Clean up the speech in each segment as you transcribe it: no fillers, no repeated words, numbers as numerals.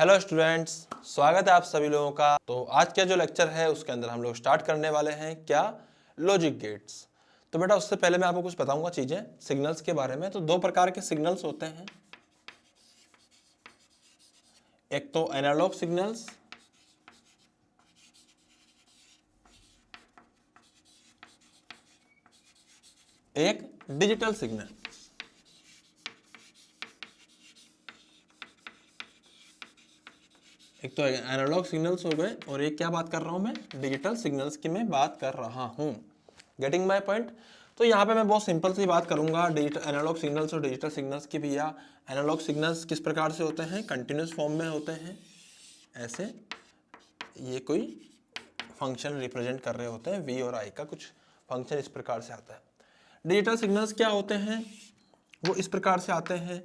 Hello students, स्वागत है आप सभी लोगों का। तो आज का जो लेक्चर है उसके अंदर हम लोग स्टार्ट करने वाले हैं क्या, लॉजिक गेट्स। तो बेटा उससे पहले मैं आपको कुछ बताऊंगा चीजें सिग्नल्स के बारे में। तो दो प्रकार के सिग्नल्स होते हैं, एक तो एनालॉग सिग्नल्स, एक डिजिटल सिग्नल। एक तो एनालॉग सिग्नल्स हो गए और एक क्या बात कर रहा हूं मैं, डिजिटल सिग्नल्स की मैं बात कर रहा हूं। Getting my point. तो यहाँ पे मैं बहुत सिंपल सी बात करूंगा डिजिटल एनालॉग सिग्नल्स और डिजिटल सिग्नल्स की। भैया एनालॉग सिग्नल्स किस प्रकार से होते हैं, कंटिन्यूस फॉर्म में होते हैं, ऐसे ये कोई फंक्शन रिप्रेजेंट कर रहे होते हैं, वी और आई का कुछ फंक्शन इस प्रकार से आता है। डिजिटल सिग्नल्स क्या होते हैं, वो इस प्रकार से आते हैं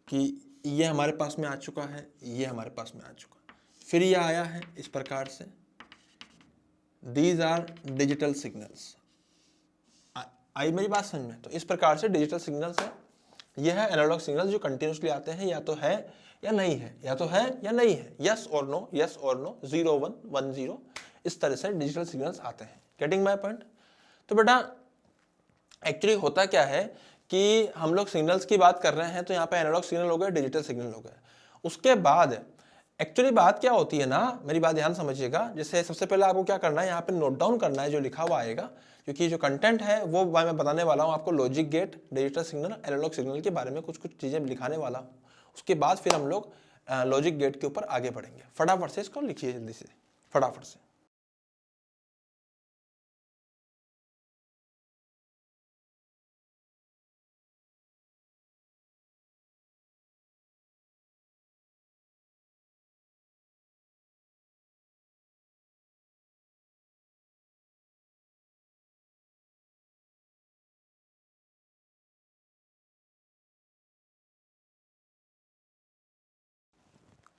कि ये हमारे पास में आ चुका है, ये हमारे पास में आ चुका है, फिर ये आया है इस प्रकार से। These are digital signals. आई मेरी बात समझ में? तो इस प्रकार से डिजिटल सिग्नल्स है। यह है एनालॉग सिग्नल्स जो कंटिन्यूसली आते हैं, या तो है या नहीं है, या तो है या नहीं है, यस और नो, यस और नो, 0 1 1 0, इस तरह से डिजिटल सिग्नल्स आते हैं। Getting my point. तो बेटा एक्चुअली होता क्या है कि हम लोग सिग्नल्स की बात कर रहे हैं, तो यहाँ पे एनालॉग सिग्नल हो गए, डिजिटल सिग्नल हो गए। उसके बाद एक्चुअली बात क्या होती है ना, मेरी बात ध्यान समझिएगा। जैसे सबसे पहले आपको क्या करना है, यहाँ पे नोट डाउन करना है जो लिखा हुआ आएगा, क्योंकि जो कंटेंट है वो मैं बताने वाला हूँ आपको। Logic gate, digital signal, analog signal के बारे में कुछ कुछ चीजें लिखाने वाला हूँ। उसके बाद फिर हम लोग लॉजिक गेट के ऊपर आगे बढ़ेंगे। फटाफट से इसको लिखिए, जल्दी से, फटाफट से।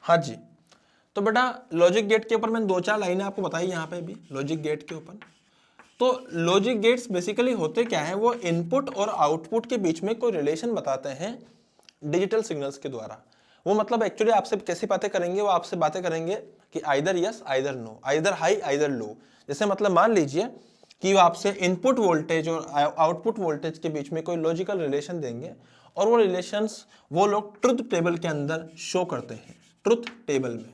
हाँ जी, तो बेटा लॉजिक गेट के ऊपर मैंने 2-4 लाइनें आपको बताई यहाँ पे भी, लॉजिक गेट के ऊपर। तो लॉजिक गेट्स बेसिकली होते क्या है, वो इनपुट और आउटपुट के बीच में कोई रिलेशन बताते हैं डिजिटल सिग्नल्स के द्वारा। वो मतलब एक्चुअली आपसे कैसी बातें करेंगे, वो आपसे बातें करेंगे कि either yes either no, either high either low. जैसे मतलब मान लीजिए कि वो आपसे इनपुट वोल्टेज और आउटपुट वोल्टेज के बीच में कोई लॉजिकल रिलेशन देंगे, और वो रिलेशंस वो लोग ट्रुथ टेबल के अंदर शो करते हैं, ट्रुथ टेबल में।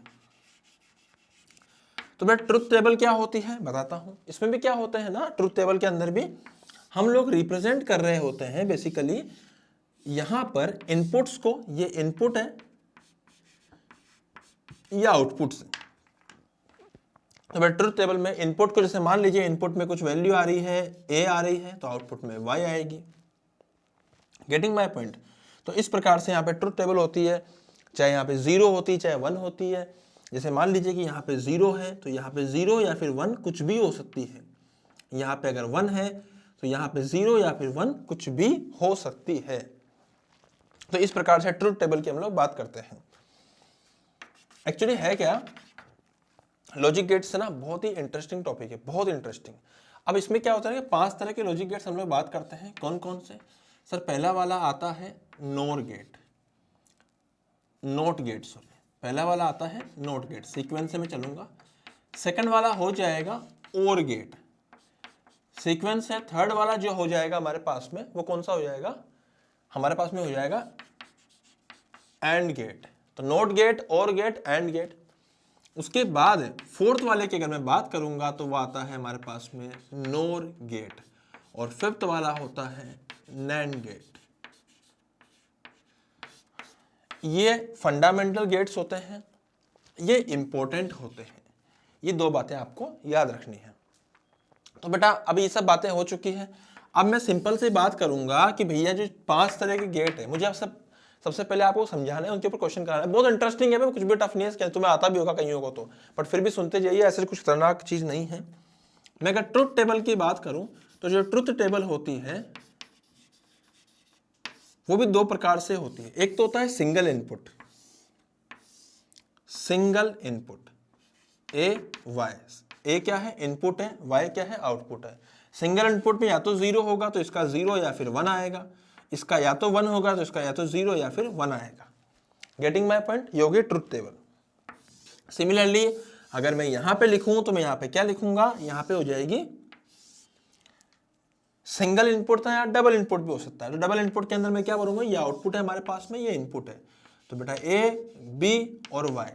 तो बेटा ट्रुथ टेबल क्या होती है बताता हूं। इसमें भी क्या होते हैं ना, ट्रुथ टेबल के अंदर भी हम लोग रिप्रेजेंट कर रहे होते हैं बेसिकली यहां पर इनपुट्स को, ये इनपुट है या आउटपुट से। तो बेटा ट्रुथ टेबल में इनपुट को, जैसे मान लीजिए इनपुट में कुछ वैल्यू आ रही है, ए आ रही है, तो आउटपुट में वाई आएगी। Getting my point. तो इस प्रकार से यहाँ पे ट्रुथ टेबल होती है, चाहे यहाँ पे 0 होती है चाहे 1 होती है। जैसे मान लीजिए कि यहाँ पे 0 है, तो यहाँ पे 0 या फिर 1 कुछ भी हो सकती है। यहाँ पे अगर 1 है तो यहाँ पे 0 या फिर 1 कुछ भी हो सकती है। तो इस प्रकार से ट्रुथ टेबल की हम लोग बात करते हैं। एक्चुअली है क्या, लॉजिक गेट्स से ना बहुत ही इंटरेस्टिंग टॉपिक है, बहुत इंटरेस्टिंग। अब इसमें क्या होता है कि 5 तरह के लॉजिक गेट्स हम लोग बात करते हैं। कौन कौन से? सर पहला वाला आता है NOR gate, NOT gate, sorry, पहला वाला आता है नोट गेट, सीक्वेंस से मैं चलूंगा। सेकंड वाला हो जाएगा और गेट, सीक्वेंस है। थर्ड वाला जो हो जाएगा हमारे पास में, वो कौन सा हो जाएगा, हमारे पास में हो जाएगा एंड गेट। तो नोट गेट, और गेट, एंड गेट। उसके बाद फोर्थ वाले की अगर मैं बात करूंगा तो वो आता है हमारे पास में नोर गेट, और फिफ्थ वाला होता है नैंड गेट। ये फंडामेंटल गेट्स होते हैं, ये इंपॉर्टेंट होते हैं। ये 2 बातें आपको याद रखनी है। तो बेटा अब ये सब बातें हो चुकी हैं। अब मैं सिंपल से बात करूंगा कि भैया जो 5 तरह के गेट है, मुझे आप सबसे पहले आपको समझाना है, उनके ऊपर क्वेश्चन कराना है। बहुत इंटरेस्टिंग है, कुछ भी टफ नहीं है, तुम्हें आता भी होगा कईयों को तो, बट फिर भी सुनते जाइए, ऐसे कुछ खतरनाक चीज नहीं है। मैं अगर ट्रुथ टेबल की बात करूं तो जो ट्रुथ टेबल होती है वो भी 2 प्रकार से होती है। एक तो होता है सिंगल इनपुट, सिंगल इनपुट, ए वाई। ए क्या है, इनपुट है, वाई क्या है, आउटपुट है। सिंगल इनपुट में या तो 0 होगा तो इसका 0 या फिर 1 आएगा, इसका या तो 1 होगा तो इसका या तो 0 या फिर 1 आएगा। गेटिंग माय पॉइंट, ये होगी ट्रुथ टेबल। सिमिलरली अगर मैं यहां पे लिखूं तो मैं यहां पे क्या लिखूंगा, यहां पे हो जाएगी सिंगल इनपुट था, या डबल इनपुट भी हो सकता है। तो डबल इनपुट के अंदर मैं क्या करूंगा, ये आउटपुट है हमारे पास में, ये इनपुट है। तो बेटा ए बी और वाई,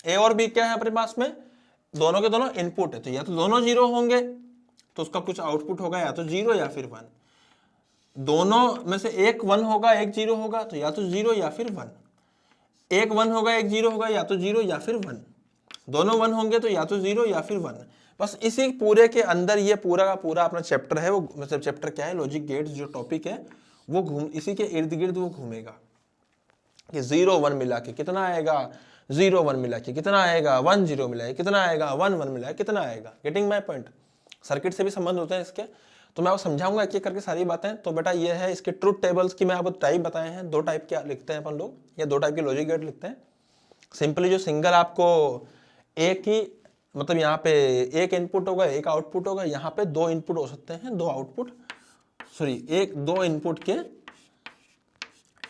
ए और बी क्या है हमारे पास में, दोनों के दोनों इनपुट है। तो या तो दोनों जीरो होंगे तो उसका कुछ आउटपुट होगा या तो जीरो या फिर वन। दोनों में से एक वन होगा एक जीरो होगा, तो या तो जीरो या फिर वन। एक वन होगा एक जीरो होगा, या तो जीरो या फिर वन। दोनों वन होंगे तो या तो जीरो या फिर वन। बस इसी पूरे के अंदर ये पूरा का पूरा अपना चैप्टर है, वो मतलब चैप्टर क्या है, लॉजिक गेट्स जो टॉपिक है वो घूम इसी के इर्द गिर्द वो घूमेगा कि 0 1 मिला के कितना आएगा, 0 1 मिला के कितना आएगा, 1 0 मिला के कितना आएगा, 1 1 मिला के कितना आएगा। Getting my point. सर्किट से भी संबंध होते हैं इसके, तो मैं आपको समझाऊंगा एक एक करके सारी बातें। तो बेटा ये है इसके ट्रुथ टेबल्स की मैं आपको टाइप बताए हैं, 2 टाइप के लिखते हैं अपन लोग, या 2 टाइप के लॉजिक गेट लिखते हैं। सिंपली जो सिंगल आपको एक ही मतलब यहाँ पे एक इनपुट होगा एक आउटपुट होगा, यहाँ पे 2 इनपुट हो सकते हैं 2 आउटपुट, सॉरी 2 इनपुट के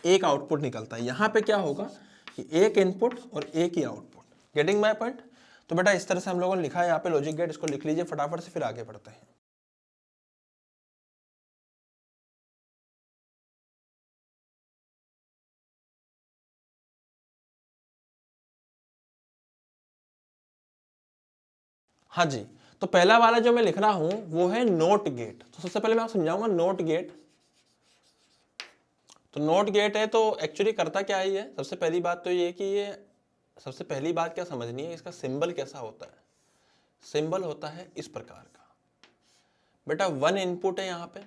एक आउटपुट निकलता है। यहाँ पे क्या होगा कि एक इनपुट और एक ही आउटपुट। Getting my point. तो बेटा इस तरह से हम लोगों ने लिखा है यहाँ पे लॉजिक गेट, इसको लिख लीजिए फटाफट से, फिर आगे बढ़ते हैं। हाँ जी, तो पहला वाला जो मैं लिख रहा हूं वो है नोट गेट। तो सबसे पहले मैं आपको समझाऊंगा नोट गेट। तो नोट गेट है तो एक्चुअली करता क्या है ये, सबसे पहली बात तो ये कि ये सबसे पहली बात क्या समझनी है, इसका सिंबल कैसा होता है। सिंबल होता है इस प्रकार का बेटा, 1 इनपुट है यहाँ पे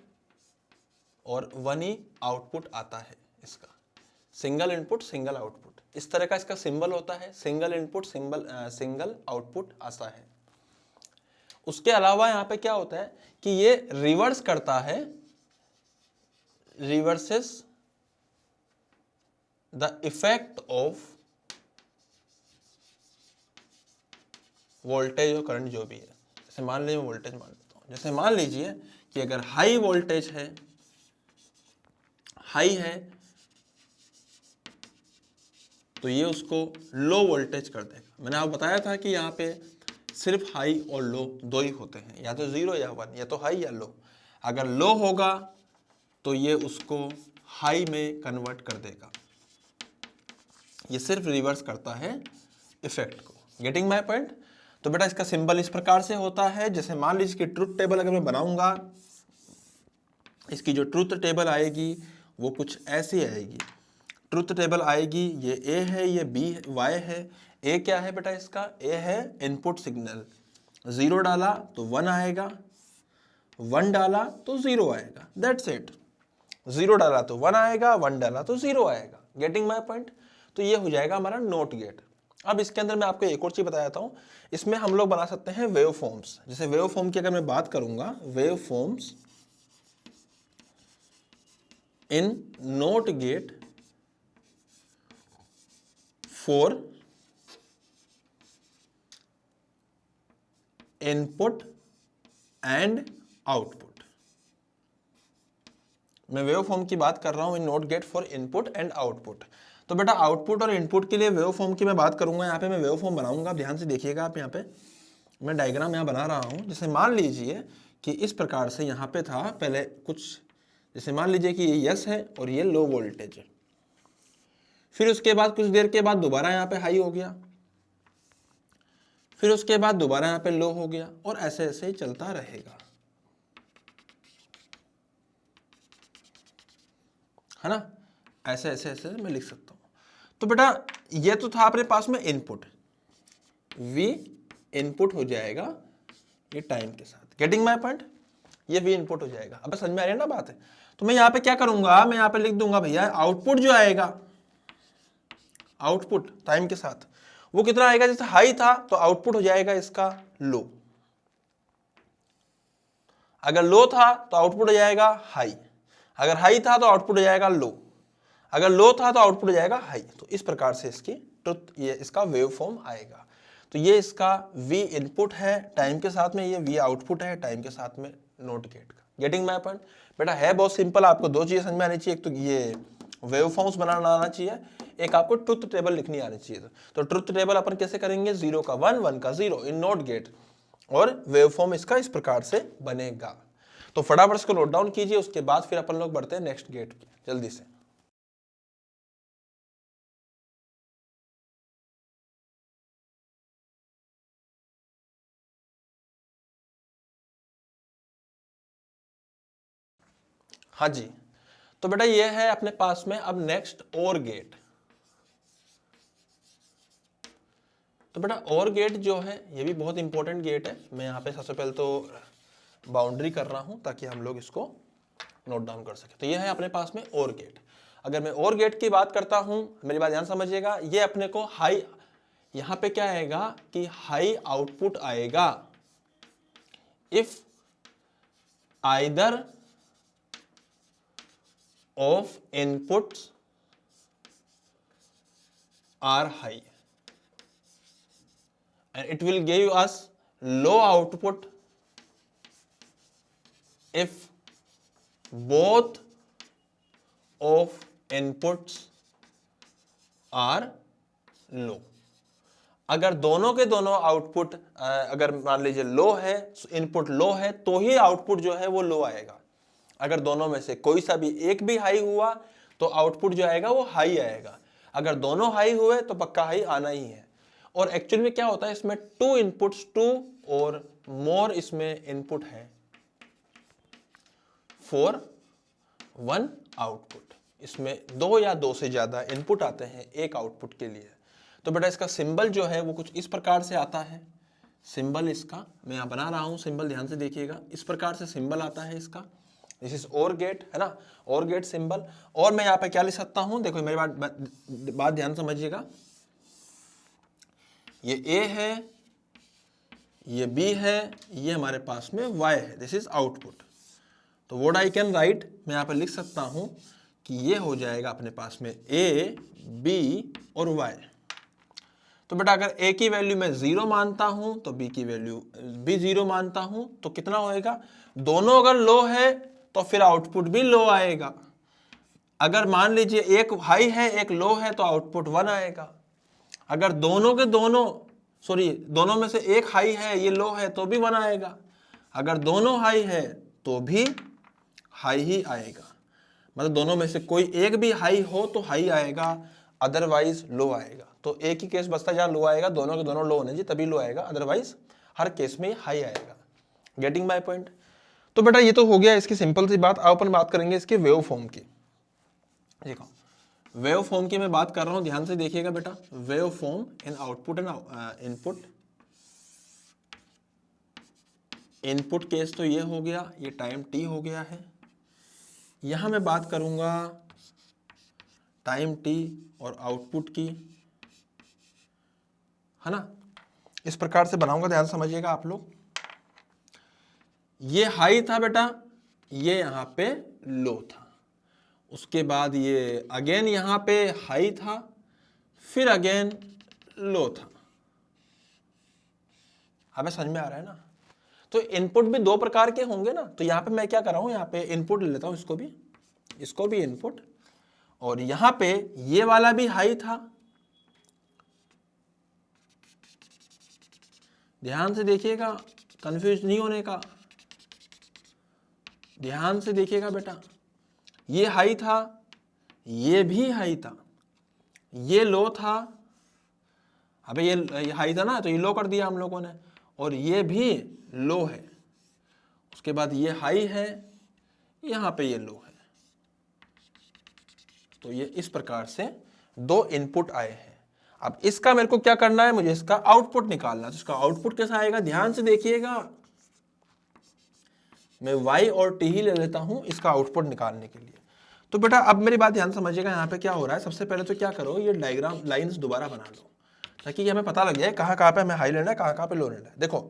और 1 ही आउटपुट आता है इसका, सिंगल इनपुट सिंगल आउटपुट, इस तरह का इसका सिंबल होता है। सिंगल इनपुट सिंगल आउटपुट आता है। उसके अलावा यहाँ पे क्या होता है कि ये रिवर्स करता है, reverses the effect of voltage और करंट जो भी है। जैसे मान लीजिए वोल्टेज मान लेता हूं, जैसे मान लीजिए कि अगर हाई वोल्टेज है, हाई है, तो ये उसको लो वोल्टेज कर देगा। मैंने आपको बताया था कि यहाँ पे सिर्फ हाई और लो 2 ही होते हैं, या तो 0 या 1, या तो हाई या लो। अगर लो होगा तो ये उसको हाई में कन्वर्ट कर देगा। ये सिर्फ रिवर्स करता है इफेक्ट को। Getting my point. तो बेटा इसका सिंबल इस प्रकार से होता है। जैसे मान लीजिए इसकी ट्रुथ टेबल अगर मैं बनाऊंगा, इसकी जो ट्रुथ टेबल आएगी वो कुछ ऐसी आएगी। ट्रुथ टेबल आएगी, ये ए है, ये बी वाई है। ए क्या है बेटा इसका, ए है इनपुट सिग्नल। 0 डाला तो 1 आएगा, 1 डाला तो 0 आएगा, दैट्स इट। 0 डाला तो 1 आएगा, 1 डाला तो 0 आएगा। Getting my point. तो ये हो जाएगा हमारा नोट गेट। अब इसके अंदर मैं आपको एक और चीज बताता हूँ, इसमें हम लोग बना सकते हैं वेव फॉर्म्स। जैसे वेव फॉर्म की अगर मैं बात करूंगा, wave forms in not gate for input and output. मैं वेव फॉर्म की बात कर रहा हूं in not gate for input and output. तो बेटा आउटपुट और इनपुट के लिए वेव फॉर्म की मैं बात करूंगा। यहाँ पे मैं वेव फॉर्म बनाऊंगा, ध्यान से देखिएगा आप। यहाँ पे मैं डायग्राम यहाँ बना रहा हूँ। जैसे मान लीजिए कि इस प्रकार से यहाँ पे था पहले कुछ, जैसे मान लीजिए कि ये यस है और ये लो वोल्टेज है। फिर उसके बाद कुछ देर के बाद दोबारा यहाँ पे हाई हो गया, फिर उसके बाद दोबारा यहाँ पे लो हो गया, और ऐसे ऐसे ही चलता रहेगा, है ना। ऐसे ऐसे ऐसे मैं लिख सकता हूं। तो बेटा ये तो था अपने पास में इनपुट, वी इनपुट हो जाएगा ये टाइम के साथ। Getting my point. ये वी इनपुट हो जाएगा। अब समझ में आ रही है ना बात है। तो मैं यहाँ पे क्या करूंगा, मैं यहाँ पे लिख दूंगा भैया आउटपुट जो आएगा, आउटपुट टाइम के साथ वो कितना आएगा। जैसे हाई था तो आउटपुट हो जाएगा इसका लो, अगर लो था तो आउटपुट हो जाएगा हाई, अगर हाई था तो आउटपुट हो जाएगा लो, अगर लो था तो आउटपुट हो जाएगा हाई। तो इस प्रकार से इसकी ट्रुथ, ये इसका वेव फॉर्म आएगा। तो ये इसका वी इनपुट है टाइम के साथ में, ये वी आउटपुट है टाइम के साथ में नोट गेट का। Getting my point. बेटा है बहुत सिंपल, आपको 2 चीजें समझ में आनी चाहिए। एक तो ये वेव फॉर्म्स बनाना आना चाहिए, एक आपको ट्रुथ टेबल लिखनी आनी चाहिए। तो ट्रुथ टेबल अपन कैसे करेंगे, 0 का 1, 1 का 0 इन नॉट गेट, और वेव फॉर्म इसका इस प्रकार से बनेगा। तो फटाफट इसको नोट डाउन कीजिए, उसके बाद फिर अपन लोग बढ़ते हैं नेक्स्ट गेट पे जल्दी से। हाँ जी, तो बेटा ये है अपने पास में अब नेक्स्ट और गेट। तो बेटा और गेट जो है ये भी बहुत इंपॉर्टेंट गेट है। मैं यहाँ पे सबसे पहले तो बाउंड्री कर रहा हूं ताकि हम लोग इसको नोट डाउन कर सके। तो ये है अपने पास में और गेट। अगर मैं और गेट की बात करता हूं, मेरी बात ध्यान समझिएगा, ये अपने को हाई, यहां पे क्या आएगा कि हाई आउटपुट आएगा if either of inputs are high, and it will give us low output if both of inputs are low। अगर दोनों के दोनों आउटपुट अगर मान लीजिए लो है, इनपुट लो है, तो ही आउटपुट जो है वो लो आएगा। अगर दोनों में से कोई सा भी एक भी हाई हुआ तो आउटपुट जो आएगा वो हाई आएगा। अगर दोनों हाई हुए तो पक्का हाई आना ही है। और एक्चुअली में क्या होता है, इसमें 2 इनपुट्स, 2 और मोर इसमें इनपुट है फॉर 1 आउटपुट। इसमें 2 या 2 से ज्यादा इनपुट आते हैं एक आउटपुट के लिए। तो बेटा इसका सिंबल जो है वो कुछ इस प्रकार से आता है। सिंबल इसका मैं यहां बना रहा हूं, सिंबल ध्यान से देखिएगा, इस प्रकार से सिंबल आता है इसका। दिस इज और गेट, है ना, और गेट सिंबल। और मैं यहाँ पे क्या लिख सकता हूं, देखो मेरी बात ध्यान समझिएगा, ये A है, ये B है, ये हमारे पास में Y है, दिस इज आउटपुट। तो व्हाट आई कैन राइट, मैं यहाँ पे लिख सकता हूं कि ये हो जाएगा अपने पास में A, B और Y। तो बेटा अगर A की वैल्यू मैं 0 मानता हूं तो B की वैल्यू भी 0 मानता हूं, तो कितना होएगा, दोनों अगर लो है तो फिर आउटपुट भी लो आएगा। अगर मान लीजिए एक हाई है एक लो है तो आउटपुट 1 आएगा। अगर दोनों के दोनों दोनों में से एक हाई है ये लो है तो भी 1 आएगा। अगर दोनों हाई है तो भी हाई ही आएगा। मतलब दोनों में से कोई एक भी हाई हो तो हाई आएगा, अदरवाइज लो आएगा। तो एक ही केस बचता जहां लो आएगा, दोनों के दोनों लो होने चाहिए तभी लो आएगा, अदरवाइज हर केस में हाई आएगा। Getting my point. तो बेटा ये तो हो गया इसकी सिंपल सी बात। अब अपन बात करेंगे इसके वेव फॉर्म की। देखो वेव फॉर्म की मैं बात कर रहा हूं, ध्यान से देखिएगा बेटा। Wave form in output and input. Input case तो ये हो गया, ये टाइम t हो गया है। यहां मैं बात करूंगा टाइम t और आउटपुट की, है ना, इस प्रकार से बनाऊंगा, ध्यान समझिएगा आप लोग। ये हाई था बेटा, ये यहां पे लो था, उसके बाद ये अगेन यहां पे हाई था, फिर अगेन लो था। हमें समझ में आ रहा है ना। तो इनपुट भी 2 प्रकार के होंगे ना। तो यहां पे मैं क्या कर रहा हूं, यहां पे इनपुट ले लेता हूं, इसको भी इनपुट, और यहां पे ये वाला भी हाई था। ध्यान से देखिएगा, कंफ्यूज नहीं होने का, ध्यान से देखिएगा बेटा। ये हाई था, ये भी हाई था, ये लो था। अबे ये हाई था ना तो ये लो कर दिया हम लोगों ने, और ये भी लो है। उसके बाद ये हाई है, यहां पे ये लो है। तो ये इस प्रकार से 2 इनपुट आए हैं। अब इसका मेरे को क्या करना है, मुझे इसका आउटपुट निकालना है। तो इसका आउटपुट कैसा आएगा, ध्यान से देखिएगा। मैं y और t ही ले लेता हूं इसका आउटपुट निकालने के लिए। तो बेटा अब मेरी बात ध्यान समझिएगा, यहाँ पे क्या हो रहा है। सबसे पहले तो क्या करो, ये डायग्राम लाइंस दोबारा बना लो ताकि हमें पता लग जाए कहाँ पे हमें हाई लेना है, कहाँ पे लो लेना है। देखो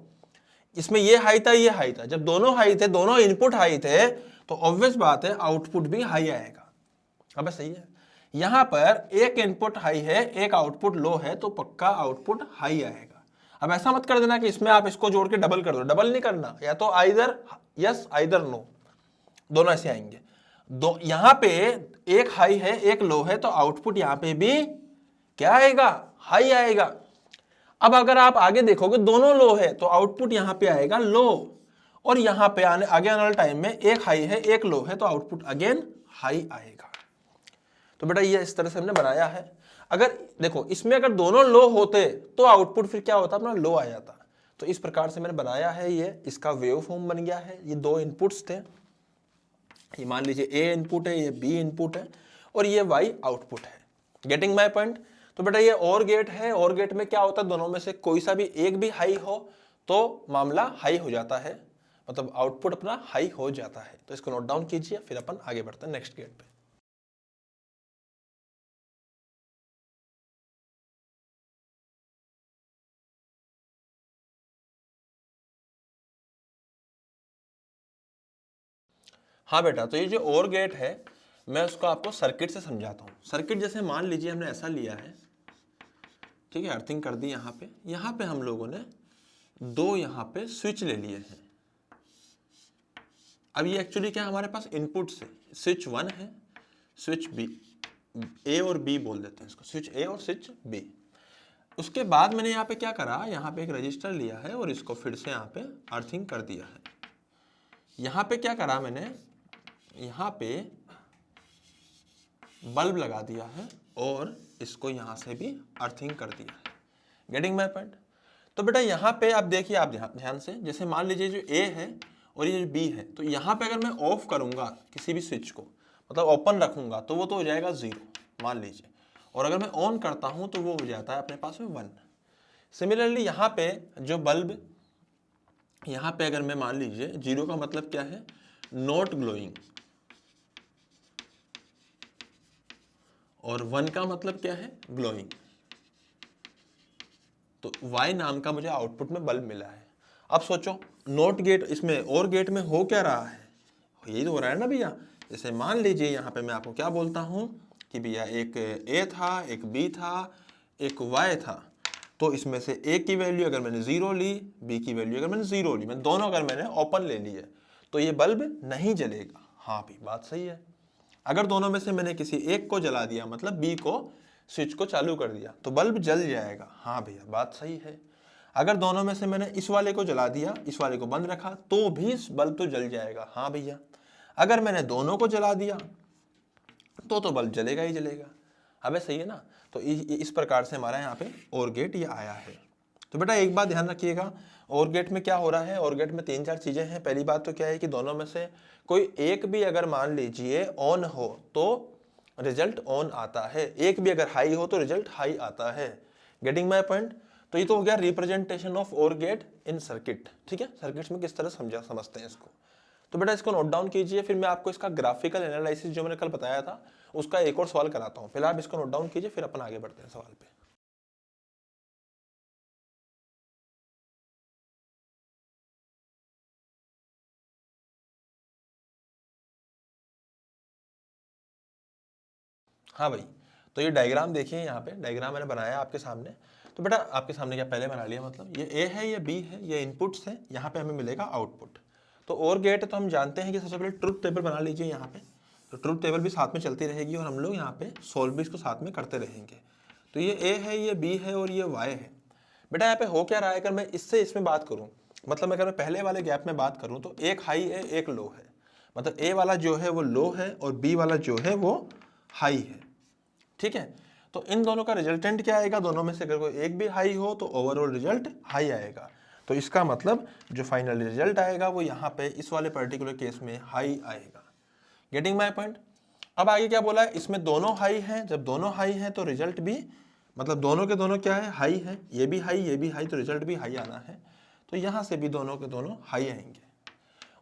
इसमें ये हाई था, ये हाई था। जब दोनों हाई थे, दोनों इनपुट हाई थे, तो ऑब्वियस बात है आउटपुट भी हाई आएगा। अब सही है, यहां पर एक इनपुट हाई है एक आउटपुट लो है, तो पक्का आउटपुट हाई आएगा। अब ऐसा मत कर देना कि इसमें आप इसको जोड़ के डबल कर दो, डबल नहीं करना, या तो आइदर यस आइदर नो, दोनों ऐसे आएंगे। दो यहाँ पे एक हाई है एक लो है, तो आउटपुट यहाँ पे भी क्या आएगा, हाई आएगा। अब अगर आप आगे देखोगे दोनों लो है तो आउटपुट यहाँ पे आएगा लो, और यहाँ पे आगे आने वाले टाइम में एक हाई है एक लो है तो आउटपुट अगेन हाई आएगा। तो बेटा ये इस तरह से हमने बनाया है। अगर देखो इसमें अगर दोनों लो होते तो आउटपुट फिर क्या होता, अपना लो आ जाता। तो इस प्रकार से मैंने बनाया है, ये इसका वेव फॉर्म बन गया है। ये दो इनपुट्स थे, ये मान लीजिए ए इनपुट है, ये बी इनपुट है, और ये वाई आउटपुट है। Getting my point. तो बेटा ये और गेट है, और गेट में क्या होता है, दोनों में से कोई सा भी एक भी हाई हो तो मामला हाई हो जाता है, मतलब आउटपुट अपना हाई हो जाता है। तो इसको नोट डाउन कीजिए, फिर अपन आगे बढ़ते हैं नेक्स्ट गेट पे। हाँ बेटा, तो ये जो और गेट है मैं उसको आपको सर्किट से समझाता हूँ। सर्किट जैसे मान लीजिए हमने ऐसा लिया है, ठीक है, अर्थिंग कर दी। यहाँ पे हम लोगों ने दो यहाँ पे स्विच ले लिए हैं। अब ये एक्चुअली क्या है, हमारे पास इनपुट से स्विच 1 है, स्विच बी, ए और बी बोल देते हैं इसको, स्विच ए और स्विच बी। उसके बाद मैंने यहाँ पे क्या करा, यहाँ पे एक रजिस्टर लिया है और इसको फिर से यहाँ पे अर्थिंग कर दिया है। यहाँ पे क्या करा मैंने, यहाँ पे बल्ब लगा दिया है और इसको यहाँ से भी अर्थिंग कर दिया है। Getting my point. तो बेटा यहाँ पे आप देखिए, आप ध्यान से, जैसे मान लीजिए जो ए है और ये जो बी है, तो यहाँ पे अगर मैं ऑफ करूँगा किसी भी स्विच को, मतलब ओपन रखूँगा, तो वो तो हो जाएगा 0 मान लीजिए, और अगर मैं ऑन करता हूँ तो वो हो जाता है अपने पास में 1। सिमिलरली यहाँ पे जो बल्ब, यहाँ पे अगर मैं मान लीजिए 0 का मतलब क्या है, नॉट ग्लोइंग, और 1 का मतलब क्या है, ग्लोइंग। तो Y नाम का मुझे आउटपुट में बल्ब मिला है। अब सोचो नॉट गेट, इसमें और गेट में हो क्या रहा है, यही तो हो रहा है ना भैया। जैसे मान लीजिए यहाँ पे मैं आपको क्या बोलता हूँ कि भैया एक A था, एक B था, एक Y था, तो इसमें से A की वैल्यू अगर मैंने 0 ली, B की वैल्यू अगर मैंने 0 ली, मैं दोनों अगर मैंने ओपन ले लिए, तो ये बल्ब नहीं जलेगा। हाँ भी बात सही है। अगर दोनों में से मैंने किसी एक को जला दिया, मतलब B को, स्विच को चालू कर दिया, तो बल्ब जल जाएगा। हाँ भैया बात सही है। अगर दोनों में से मैंने इस वाले को जला दिया, इस वाले को बंद रखा, तो भी बल्ब तो जल जाएगा। हाँ भैया। अगर मैंने दोनों को जला दिया तो बल्ब जलेगा ही जलेगा। अबे सही है ना। तो इस प्रकार से हमारा यहाँ पे और गेट ये आया है। तो बेटा एक बात ध्यान रखिएगा, और गेट में क्या हो रहा है, और गेट में 3-4 चीजें हैं। पहली बात तो क्या है कि दोनों में से कोई एक भी अगर मान लीजिए ऑन हो तो रिजल्ट ऑन आता है, एक भी अगर हाई हो तो रिजल्ट हाई आता है। Getting my point. तो ये तो हो गया रिप्रेजेंटेशन ऑफ और गेट इन सर्किट। ठीक है, सर्किट्स में किस तरह समझते हैं इसको। तो बेटा इसको नोट डाउन कीजिए, फिर मैं आपको इसका ग्राफिकल एनालिसिस जो मैंने कल बताया था उसका एक और सवाल कराता हूँ। फिलहाल इसको नोट डाउन कीजिए, फिर अपन आगे बढ़ते हैं सवाल पे। हाँ भाई, तो ये डायग्राम देखिए, यहाँ पे डायग्राम मैंने बनाया आपके सामने। तो बेटा आपके सामने क्या पहले बना लिया, मतलब ये ए है, ये बी है, ये इनपुट्स है, यहाँ पे हमें मिलेगा आउटपुट। तो और गेट तो हम जानते हैं कि सबसे पहले ट्रुथ टेबल बना लीजिए यहाँ पे। तो ट्रुथ टेबल भी साथ में चलती रहेगी और हम लोग यहाँ पे सोल्व भी इसको साथ में करते रहेंगे। तो ये ए है, ये बी है और ये वाई है। बेटा यहाँ पे हो क्या रहा है, अगर मैं इससे इसमें बात करूँ, मतलब अगर मैं पहले वाले गैप में बात करूँ तो एक हाई है एक लो है, मतलब ए वाला जो है वो लो है और बी वाला जो है वो हाई है। ठीक है, तो इन दोनों का रिजल्टेंट क्या आएगा, दोनों में से अगर कोई एक भी हाई हो तो ओवरऑल रिजल्ट हाई आएगा। तो इसका मतलब जो फाइनल रिजल्ट आएगा वो यहाँ पे इस वाले पर्टिकुलर केस में हाई आएगा। Getting my point. अब आगे क्या बोला है, इसमें दोनों हाई हैं, जब दोनों हाई हैं तो रिजल्ट भी, मतलब दोनों के दोनों क्या है, हाई है, ये भी हाई ये भी हाई, तो रिजल्ट भी हाई आना है। तो यहाँ से भी दोनों के दोनों हाई आएंगे।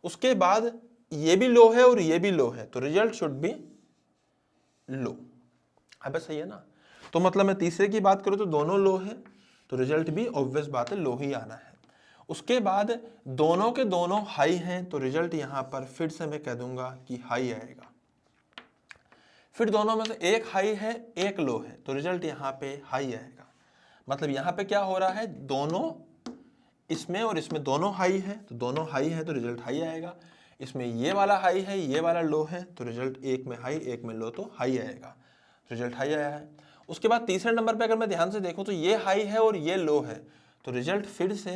उसके बाद ये भी लो है और ये भी लो है, तो रिजल्ट शुड बी लो। अब सही है ना। तो मतलब मैं तीसरे की बात करूं तो दोनों लो है, तो रिजल्ट भी ऑब्वियस बात है लो ही आना है। उसके बाद दोनों के दोनों हाई हैं, तो रिजल्ट यहां पर फिर से मैं कह दूंगा कि हाई आएगा। फिर दोनों में से एक हाई है एक लो है, तो रिजल्ट यहां पे हाई आएगा। मतलब यहां पे क्या हो रहा है, दोनों इसमें और इसमें दोनों हाई है, तो दोनों हाई है तो रिजल्ट हाई आएगा। इसमें ये वाला हाई है, ये वाला लो है, तो रिजल्ट एक में हाई एक में लो, तो हाई आएगा, रिजल्ट हाई आया है। उसके बाद तीसरे नंबर पे अगर मैं ध्यान से देखूं तो ये हाई है और ये लो है, तो रिजल्ट फिर से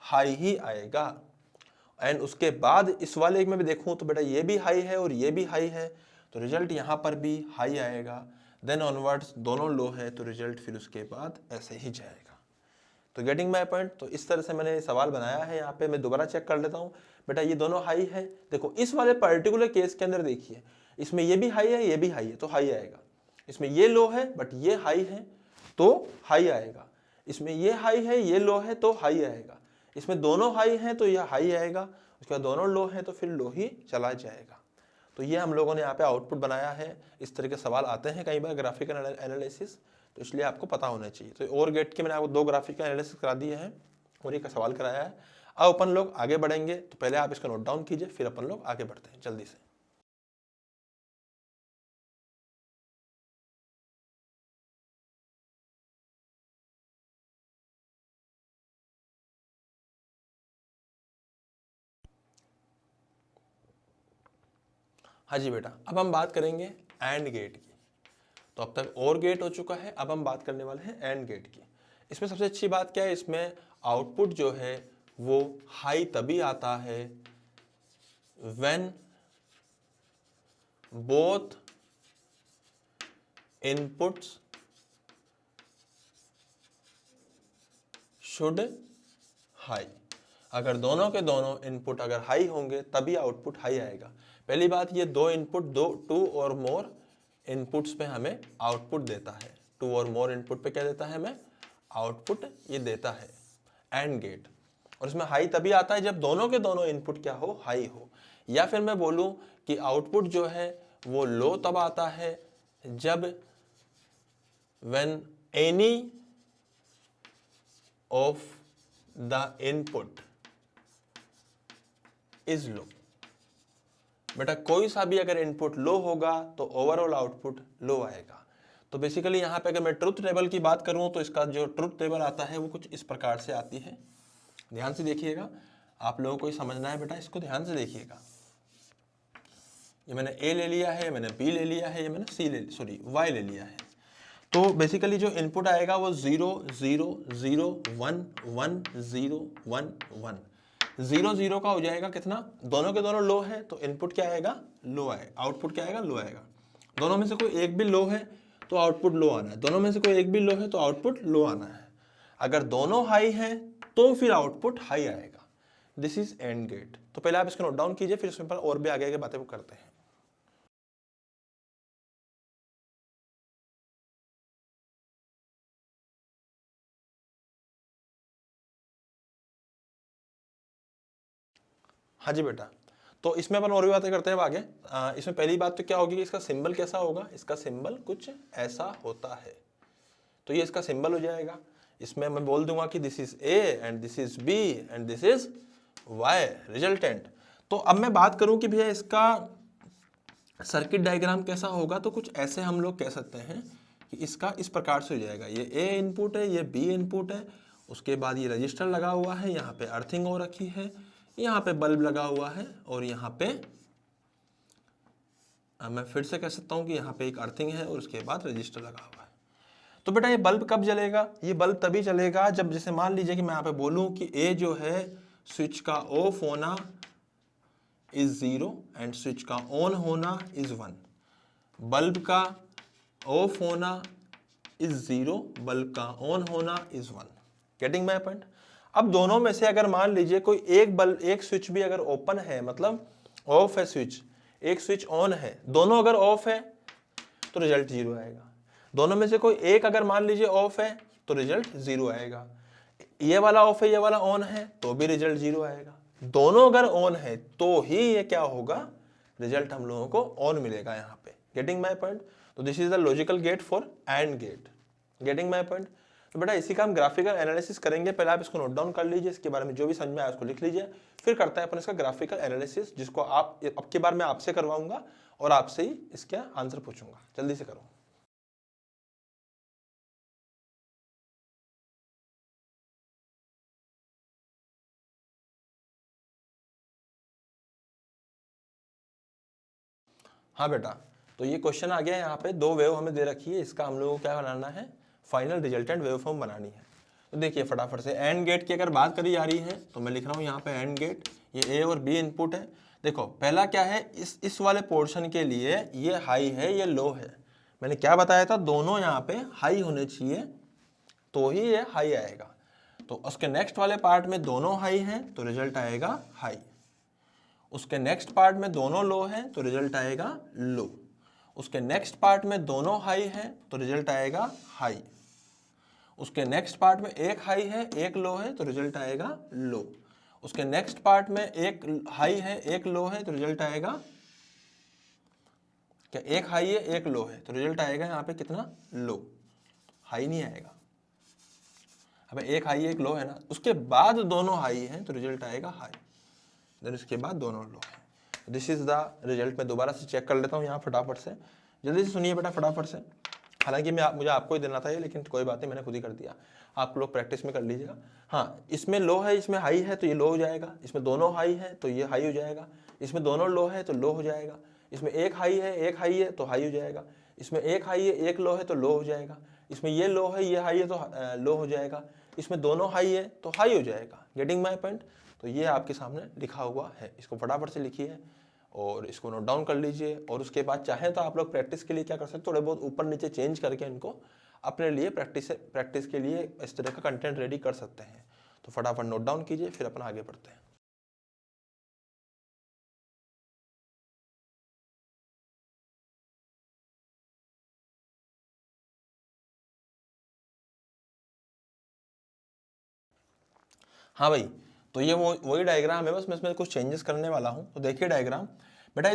हाई ही आएगा। एंड उसके बाद इस वाले एक में भी देखूं तो बेटा ये भी हाई है और ये भी हाई है, तो रिजल्ट यहाँ पर भी हाई आएगा। देन ऑनवर्ड्स दोनों लो है, तो रिजल्ट फिर उसके बाद ऐसे ही जाएगा। तो गेटिंग माय पॉइंट। तो इस तरह से मैंने सवाल बनाया है। यहाँ पे मैं दोबारा चेक कर लेता हूँ। बेटा ये दोनों हाई है, देखो इस वाले पर्टिकुलर केस के अंदर देखिए, इसमें ये भी हाई है ये भी हाई है, तो हाई आएगा। इसमें ये लो है बट ये हाई है, तो हाई आएगा। इसमें ये हाई है ये लो है, तो हाई आएगा। इसमें दोनों हाई हैं तो यह हाई आएगा, उसके बाद दोनों लो हैं तो फिर लो ही चला जाएगा। तो ये हम लोगों ने यहाँ पे आउटपुट बनाया है। इस तरह के सवाल आते हैं कई बार ग्राफिकल एनालिसिस, तो इसलिए आपको पता होना चाहिए। तो और गेट के मैंने आपको 2 ग्राफिकल एनालिसिस करा दिए हैं और एक सवाल कराया है। अब अपन लोग आगे बढ़ेंगे, तो पहले आप इसका नोट डाउन कीजिए, फिर अपन लोग आगे बढ़ते हैं जल्दी से। हाँ जी बेटा, अब हम बात करेंगे एंड गेट की। तो अब तक और गेट हो चुका है, अब हम बात करने वाले हैं एंड गेट की। इसमें सबसे अच्छी बात क्या है, इसमें आउटपुट जो है वो हाई तभी आता है when both inputs should high. अगर दोनों के दोनों इनपुट अगर हाई होंगे तभी आउटपुट हाई आएगा। पहली बात, ये 2 इनपुट, 2 और मोर इनपुट्स पे हमें आउटपुट देता है। 2 और मोर इनपुट पे क्या देता है हमें, आउटपुट ये देता है एंड गेट। और इसमें हाई तभी आता है जब दोनों के दोनों इनपुट क्या हो, हाई हो। या फिर मैं बोलूं कि आउटपुट जो है वो लो तब आता है जब when any of the input is low. बेटा कोई सा भी अगर इनपुट लो होगा तो ओवरऑल आउटपुट लो आएगा। तो बेसिकली यहाँ पे अगर मैं ट्रुथ टेबल की बात करूँ तो इसका जो ट्रुथ टेबल आता है वो कुछ इस प्रकार से आती है। ध्यान से देखिएगा, आप लोगों को ही समझना है बेटा, इसको ध्यान से देखिएगा। ये मैंने ए ले लिया है, मैंने बी ले लिया है, ये मैंने वाई ले लिया है। तो बेसिकली जो इनपुट आएगा वो 0 0 0 1 1 0 1 1 0 0 का हो जाएगा कितना, दोनों के दोनों लो है तो इनपुट क्या आएगा, लो आएगा, आउटपुट क्या आएगा, लो आएगा। दोनों में से कोई एक भी लो है तो आउटपुट लो आना है, दोनों में से कोई एक भी लो है तो आउटपुट लो आना है। अगर दोनों हाई हैं तो फिर आउटपुट हाई आएगा। This is AND gate. तो पहले आप इसको नोट डाउन कीजिए, फिर इसमें पर और भी आगे आगे बातें करते हैं। हाँ जी बेटा, तो इसमें अपन और भी बातें करते हैं अब आगे। इसमें पहली बात तो क्या होगी कि इसका सिंबल कैसा होगा, इसका सिंबल कुछ ऐसा होता है। तो ये इसका सिंबल हो जाएगा। इसमें मैं बोल दूंगा कि this is A and this is B and this is Y resultant. तो अब मैं बात करूं कि भैया इसका सर्किट डायग्राम कैसा होगा, तो कुछ ऐसे हम लोग कह सकते हैं कि इसका इस प्रकार से हो जाएगा। ये ए इनपुट है, ये बी इनपुट है, उसके बाद ये रजिस्टर लगा हुआ है, यहाँ पे अर्थिंग हो रखी है, यहाँ पे बल्ब लगा हुआ है, और यहाँ पे मैं फिर से कह सकता हूँ कि यहाँ पे एक अर्थिंग है और उसके बाद रजिस्टर लगा हुआ है। तो बेटा ये बल्ब कब जलेगा, ये बल्ब तभी चलेगा जब, जैसे मान लीजिए कि मैं यहाँ पे बोलूँ कि ए जो है स्विच का ऑफ होना इज 0 एंड स्विच का ऑन होना इज 1। बल्ब का ऑफ होना इज 0, बल्ब का ऑन होना इज 1। Getting my point. अब दोनों में से अगर मान लीजिए कोई एक बल्ब, एक स्विच भी अगर ओपन है, मतलब ऑफ है स्विच, एक स्विच ऑन है, दोनों अगर ऑफ है तो रिजल्ट 0 आएगा। दोनों में से कोई एक अगर मान लीजिए ऑफ है तो रिजल्ट 0 आएगा। ये वाला ऑफ है ये वाला ऑन है तो भी रिजल्ट 0 आएगा। दोनों अगर ऑन है तो ही ये क्या होगा, रिजल्ट हम लोगों को ऑन मिलेगा यहाँ पे। Getting my point. तो this is the logical gate for and gate. Getting my point. तो बेटा इसी का हम ग्राफिकल एनालिसिस करेंगे। पहले आप इसको नोट डाउन कर लीजिए, इसके बारे में जो भी समझ में आया उसको लिख लीजिए, फिर करते हैं अपन इसका ग्राफिकल एनालिसिस, जिसको आप अब की बार मैं आपसे करवाऊंगा और आपसे ही इसका आंसर पूछूंगा। जल्दी से करो। हाँ बेटा, तो ये क्वेश्चन आ गया है, यहाँ पे दो वेव हमें दे रखी है, इसका हम लोगों को क्या बनाना है, फाइनल रिजल्टेंट वेव फॉर्म बनानी है। तो देखिए फटाफट से एंड गेट की अगर बात करी जा रही है तो मैं लिख रहा हूँ यहाँ पे एंड गेट, ये ए और बी इनपुट है। देखो पहला क्या है, इस वाले पोर्शन के लिए ये हाई है ये लो है, मैंने क्या बताया था, दोनों यहाँ पे हाई होने चाहिए तो ही ये हाई आएगा। तो उसके नेक्स्ट वाले पार्ट में दोनों हाई हैं तो रिजल्ट आएगा हाई, उसके नेक्स्ट पार्ट में दोनों लो हैं तो रिजल्ट आएगा लो, उसके नेक्स्ट पार्ट में दोनों हाई हैं तो रिजल्ट आएगा हाई, उसके नेक्स्ट पार्ट में एक हाई है एक लो है तो रिजल्ट आएगा लो, उसके नेक्स्ट पार्ट में एक हाई है एक लो है तो रिजल्ट आएगा क्या, एक हाई है एक लो है तो रिजल्ट आएगा यहाँ पे कितना, लो, हाई नहीं आएगा। अब एक हाई एक लो है ना, उसके बाद दोनों हाई हैं तो रिजल्ट आएगा हाई, देन इसके बाद दोनों लो है। This is the result. मैं दोबारा से चेक कर लेता हूँ यहाँ फटाफट से, जल्दी से सुनिए बेटा फटाफट से। हालांकि मुझे आपको ही देना था ये, लेकिन कोई बात नहीं, मैंने खुद ही कर दिया, आप लोग प्रैक्टिस में कर लीजिएगा। हाँ, इसमें लो है इसमें हाई है तो ये लो हो जाएगा, इसमें दोनों हाई है तो ये हाई हो जाएगा, इसमें दोनों लो है तो लो हो जाएगा, इसमें एक हाई है तो हाई हो जाएगा, इसमें एक हाई है एक लो है तो लो हो जाएगा, इसमें ये लो है ये हाई है तो लो हो जाएगा, इसमें दोनों हाई है तो हाई हो जाएगा। Getting my point? तो ये आपके सामने लिखा हुआ है, इसको फटाफट से लिखिए और इसको नोट डाउन कर लीजिए। और उसके बाद चाहे तो आप लोग प्रैक्टिस के लिए क्या कर सकते हैं, थोड़े बहुत ऊपर नीचे चेंज करके इनको अपने लिए प्रैक्टिस के लिए इस तरह का कंटेंट रेडी कर सकते हैं। तो फटाफट नोट डाउन कीजिए, फिर अपन आगे बढ़ते हैं। हाँ भाई, तो ये वही डायग्राम है, बस मैं इसमें कुछ चेंजेस करने वाला हूँ। तो देखिए डायग्राम बेटा,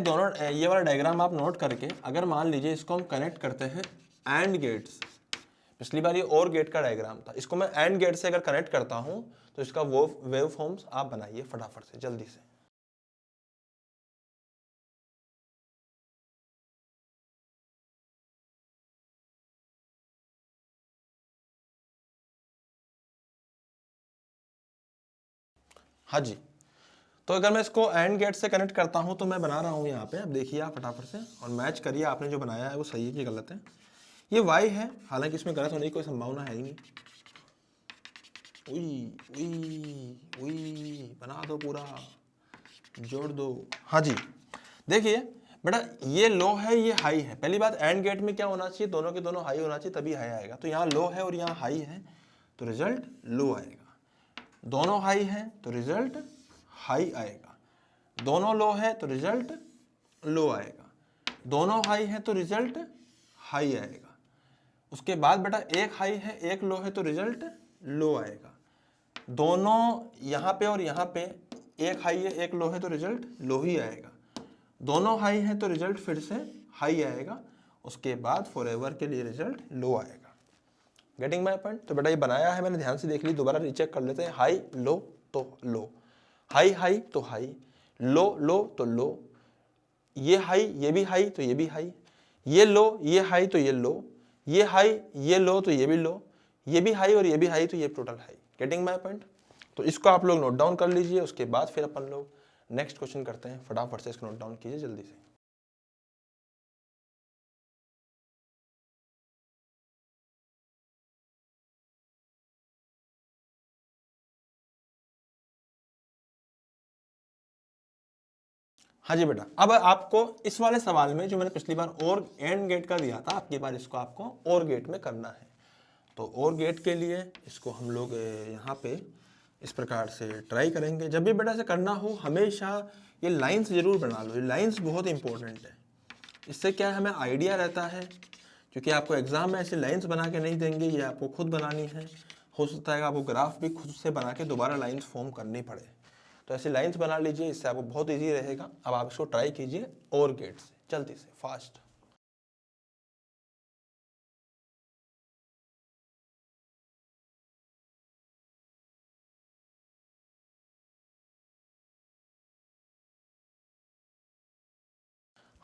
ये वाला डायग्राम आप नोट करके, अगर मान लीजिए इसको हम कनेक्ट करते हैं एंड गेट से, पिछली बार ये और गेट का डायग्राम था, इसको मैं एंड गेट से अगर कनेक्ट करता हूँ तो इसका वो वेव फॉर्म्स आप बनाइए फटाफट से जल्दी से। हाँ जी, तो अगर मैं इसको एंड गेट से कनेक्ट करता हूँ तो मैं बना रहा हूँ यहाँ पे, अब देखिए आप फटाफट से और मैच करिए, आपने जो बनाया है वो सही है कि गलत है। ये y है, हालांकि इसमें गलत होने की कोई संभावना है ही नहीं। उई उई उई, बना दो पूरा, जोड़ दो। हाँ जी, देखिए बेटा, ये लो है ये हाई है। पहली बात, एंड गेट में क्या होना चाहिए, दोनों के दोनों हाई होना चाहिए तभी हाई आएगा। तो यहाँ लो है और यहाँ हाई है तो रिजल्ट लो आएगा, दोनों हाई है तो रिजल्ट हाई आएगा, दोनों लो है तो रिजल्ट लो आएगा, दोनों हाई है तो रिजल्ट हाई आएगा। उसके बाद बेटा, एक हाई है एक लो है तो रिजल्ट लो आएगा, दोनों यहाँ पे और यहाँ पे एक हाई है एक लो है तो रिजल्ट लो ही आएगा, दोनों हाई है तो रिजल्ट फिर से हाई आएगा, उसके बाद फॉरएवर के लिए रिजल्ट लो आएगा। Getting my point? तो बेटा ये बनाया है मैंने, ध्यान से देख ली, दोबारा रीचेक कर लेते हैं। हाई लो तो लो, हाई हाई तो हाई, लो लो तो लो, ये हाई ये भी हाई तो ये भी हाई, ये लो ये हाई तो ये लो, ये हाई ये लो तो ये भी लो, ये भी हाई और ये भी हाई तो ये total high. Getting my point? तो इसको आप लोग नोट डाउन कर लीजिए, उसके बाद फिर अपन लोग नेक्स्ट क्वेश्चन करते हैं। फटाफट से इसको नोट डाउन कीजिए जल्दी से। हाँ जी बेटा, अब आपको इस वाले सवाल में जो मैंने पिछली बार और एंड गेट का दिया था, आपकी बार इसको आपको और गेट में करना है। तो और गेट के लिए इसको हम लोग यहाँ पे इस प्रकार से ट्राई करेंगे। जब भी बेटा से करना हो हमेशा ये लाइंस जरूर बना लो, ये लाइंस बहुत इंपॉर्टेंट है। इससे क्या है, हमें आइडिया रहता है, क्योंकि आपको एग्जाम में ऐसे लाइंस बना के नहीं देंगे, ये आपको खुद बनानी है। हो सकता है आपको ग्राफ भी खुद से बना के दोबारा लाइंस फॉर्म करनी पड़े, तो ऐसी लाइंस बना लीजिए, इससे आपको बहुत ईजी रहेगा। अब आप इसको ट्राई कीजिए और गेट से जल्दी से फास्ट।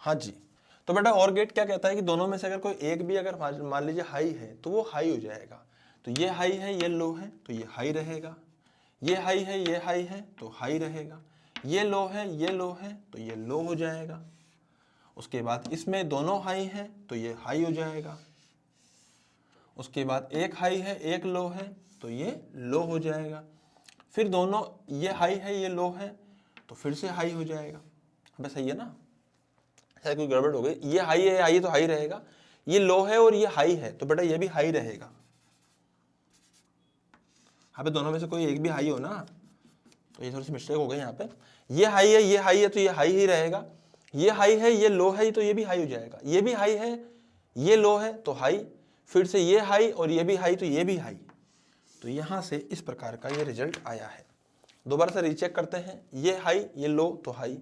हाँ जी, तो बेटा और गेट क्या कहता है कि दोनों में से अगर कोई एक भी अगर मान लीजिए हाई है तो वो हाई हो जाएगा। तो ये हाई है ये लो है तो ये हाई रहेगा, ये हाई है ये हाई है तो हाई रहेगा, ये लो है ये लो है तो ये लो हो जाएगा। उसके बाद इसमें दोनों हाई हैं तो ये हाई हो जाएगा, उसके बाद एक हाई है एक लो है तो ये लो हो जाएगा, फिर दोनों ये हाई है ये लो है तो फिर से हाई हो जाएगा। अब सही है ना, शायद कोई गड़बड़ हो गई, ये हाई है हाई तो हाई रहेगा, ये लो है और ये हाई है तो बेटा ये भी हाई रहेगा। यहाँ पे दोनों में से कोई एक भी हाई हो ना, तो ये थोड़ी सी मिस्टेक हो गई यहाँ पे, ये हाई है ये हाई है तो ये हाई ही रहेगा, ये हाई है ये लो है तो ये भी हाई हो जाएगा, ये भी हाई है ये लो है तो हाई, फिर से ये हाई और ये भी हाई तो ये भी हाई। तो यहाँ से इस प्रकार का ये रिजल्ट आया है। दोबारा से रीचेक करते हैं, ये हाई ये लो तो हाई,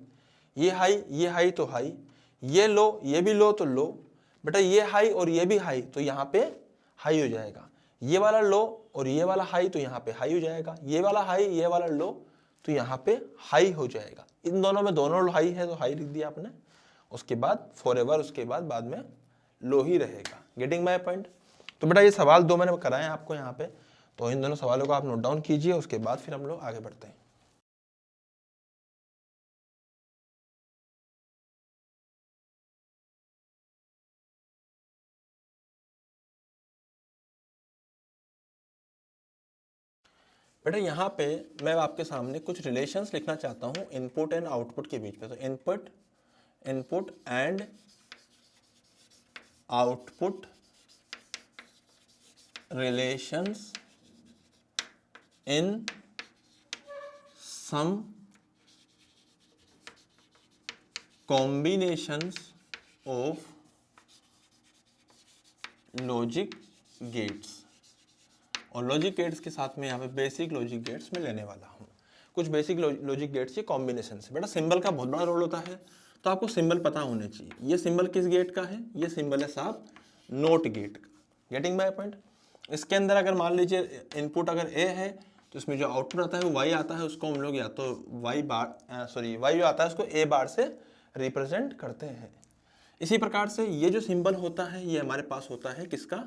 ये हाई तो हाई, ये लो ये भी लो तो लो, बेटा ये हाई और ये भी हाई तो यहाँ पे हाई हो जाएगा, ये वाला लो और ये वाला हाई तो यहाँ पे हाई हो जाएगा, ये वाला हाई ये वाला लो तो यहाँ पे हाई हो जाएगा। इन दोनों में दोनों हाई है तो हाई लिख दिया आपने, उसके बाद फॉरएवर उसके बाद में लो ही रहेगा। Getting my point. तो बेटा ये सवाल दो मैंने कराए हैं आपको यहाँ पे, तो इन दोनों सवालों को आप नोट डाउन कीजिए, उसके बाद फिर हम लोग आगे बढ़ते हैं। बेटा यहाँ पे मैं आपके सामने कुछ रिलेशंस लिखना चाहता हूँ इनपुट एंड आउटपुट के बीच में। तो input and output relations in some combinations of logic gates. और लॉजिक गेट्स के साथ में यहाँ पे बेसिक लॉजिक गेट्स में लेने वाला हूँ। कुछ बेसिक लॉजिक गेट्स के कॉम्बिनेशन से। बेटा सिंबल का बहुत बड़ा रोल होता है, तो आपको सिंबल पता होने चाहिए। ये सिंबल किस गेट का है? ये सिंबल है साहब नोट गेट का। Getting my point. इसके अंदर अगर मान लीजिए इनपुट अगर ए है तो इसमें जो आउटपुट आता है वो वाई आता है, उसको हम लोग या तो वाई जो आता है उसको ए बार से रिप्रेजेंट करते हैं। इसी प्रकार से ये जो सिंबल होता है ये हमारे पास होता है किसका?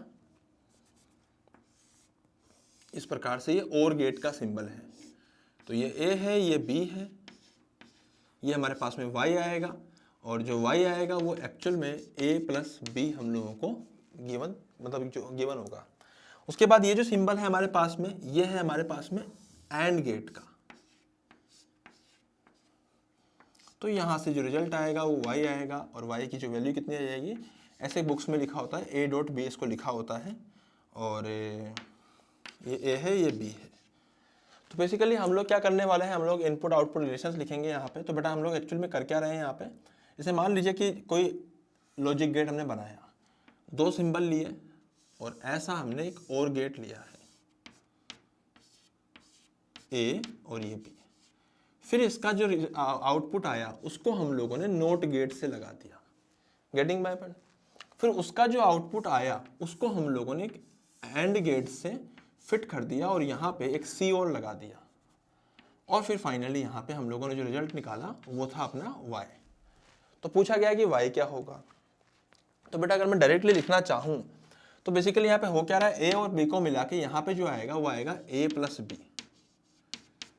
इस प्रकार से ये और गेट का सिंबल है। तो ये ए है ये बी है, ये हमारे पास में y आएगा और जो y आएगा वो एक्चुअल में a प्लस बी हम लोगों को गिवन मतलब जो गिवन होगा। उसके बाद ये जो सिंबल है हमारे पास में ये है हमारे पास में एंड गेट का। तो यहाँ से जो रिजल्ट आएगा वो y आएगा और y की जो वैल्यू कितनी आ जाएगी, ऐसे बुक्स में लिखा होता है a डॉट बी इसको लिखा होता है और ये a है ये b है। तो बेसिकली हम लोग क्या करने वाले हैं, हम लोग इनपुट आउटपुट रिलेशंस लिखेंगे यहाँ पे। तो बेटा हम लोग एक्चुअल में कर क्या रहे हैं यहाँ पे, जैसे मान लीजिए कि कोई लॉजिक गेट हमने बनाया, दो सिंबल लिए और ऐसा हमने एक और गेट लिया है ए और ये बी। फिर इसका जो आउटपुट आया उसको हम लोगों ने नोट गेट से लगा दिया। Getting my point. फिर उसका जो आउटपुट आया उसको हम लोगों ने एक एंड गेट से फिट कर दिया और यहाँ पे एक सी और लगा दिया। और फिर फाइनली यहाँ पे हम लोगों ने जो रिजल्ट निकाला वो था अपना y। तो पूछा गया कि y क्या होगा। तो बेटा अगर मैं डायरेक्टली लिखना चाहूँ तो बेसिकली यहाँ पे हो क्या रहा है, a और b को मिला के यहाँ पे जो आएगा वो आएगा a plus B.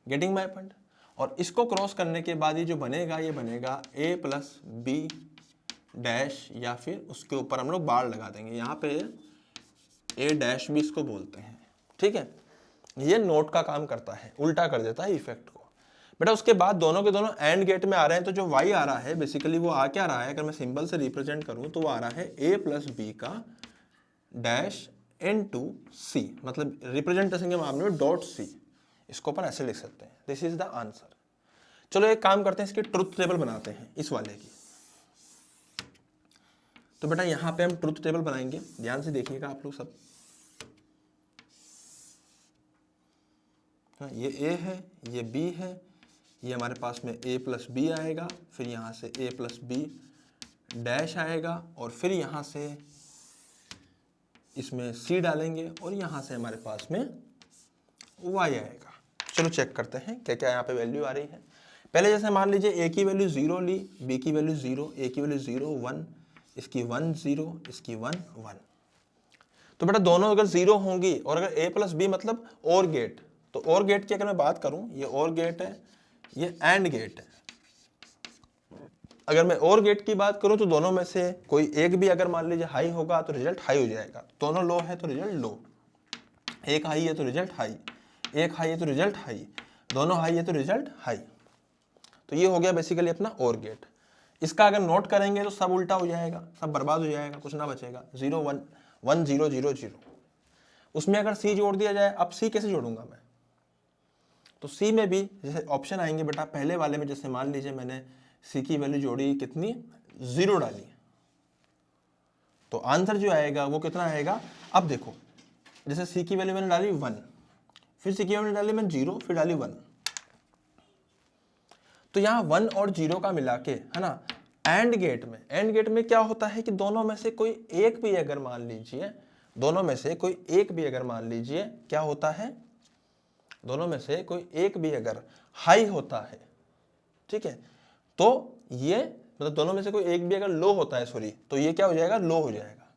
Getting my point. और इसको क्रॉस करने के बाद ये जो बनेगा ये बनेगा a प्लस बी डैश, या फिर उसके ऊपर हम लोग बार लगा देंगे, यहाँ पे a डैश भी इसको बोलते हैं। ठीक है, ये नोट का काम करता है, उल्टा कर देता है इफेक्ट को। बेटा उसके बाद दोनों के दोनों एंड गेट में आ रहे हैं, तो जो y आ रहा है बेसिकली वो आ क्या रहा है, अगर मैं सिंबल से रिप्रेजेंट करूं तो वो आ रहा है a प्लस बी का डैश इनटू c, मतलब रिप्रेजेंटेशन के मामले में डॉट c। इसको अपन ऐसे लिख सकते हैं, दिस इज द आंसर। चलो एक काम करते हैं, इसकी ट्रुथ टेबल बनाते हैं इस वाले की। तो बेटा यहाँ पे हम ट्रुथ टेबल बनाएंगे, ध्यान से देखिएगा आप लोग सब। ये a है ये b है, ये हमारे पास में a प्लस बी आएगा, फिर यहाँ से a प्लस बी डैश आएगा और फिर यहाँ से इसमें c डालेंगे और यहाँ से हमारे पास में y आएगा। चलो चेक करते हैं क्या क्या यहाँ पे वैल्यू आ रही है। पहले जैसे मान लीजिए a की वैल्यू 0 ली, b की वैल्यू 0, a की वैल्यू 0 1, इसकी 1 0, इसकी 1 1। तो बेटा दोनों अगर 0 होंगी और अगर a प्लस बी मतलब और गेट, तो और गेट की अगर मैं बात करूं, ये और गेट है ये एंड गेट है। अगर मैं और गेट की बात करूं तो दोनों में से कोई एक भी अगर मान लीजिए हाई होगा तो रिजल्ट हाई हो जाएगा, दोनों लो है तो रिजल्ट लो, एक हाई है तो रिजल्ट हाई, एक हाई है तो रिजल्ट हाई, दोनों हाई है तो रिजल्ट हाई। तो ये हो गया बेसिकली अपना और गेट। इसका अगर नोट करेंगे तो सब उल्टा हो जाएगा, सब बर्बाद हो जाएगा, कुछ ना बचेगा, 0 1 1 0 0 0। उसमें अगर सी जोड़ दिया जाए, अब सी कैसे जोड़ूंगा मैं, तो सी में भी जैसे ऑप्शन आएंगे बेटा, पहले वाले में जैसे मान लीजिए मैंने सी की वैल्यू जोड़ी कितनी 0 डाली, तो आंसर जो आएगा वो कितना आएगा। अब देखो जैसे सी की वैल्यू मैंने डाली 1, फिर सी की वैल्यू डाली मैंने 0, फिर डाली 1, तो यहाँ 1 और 0 का मिला के है ना। एंड गेट में क्या होता है कि दोनों में से कोई एक भी अगर मान लीजिए, दोनों में से कोई एक भी अगर मान लीजिए क्या होता है, दोनों में से कोई एक भी अगर हाई होता है, ठीक है, तो ये मतलब दोनों में से कोई एक भी अगर लो होता है, सॉरी, तो ये क्या हो जाएगा, लो हो जाएगा,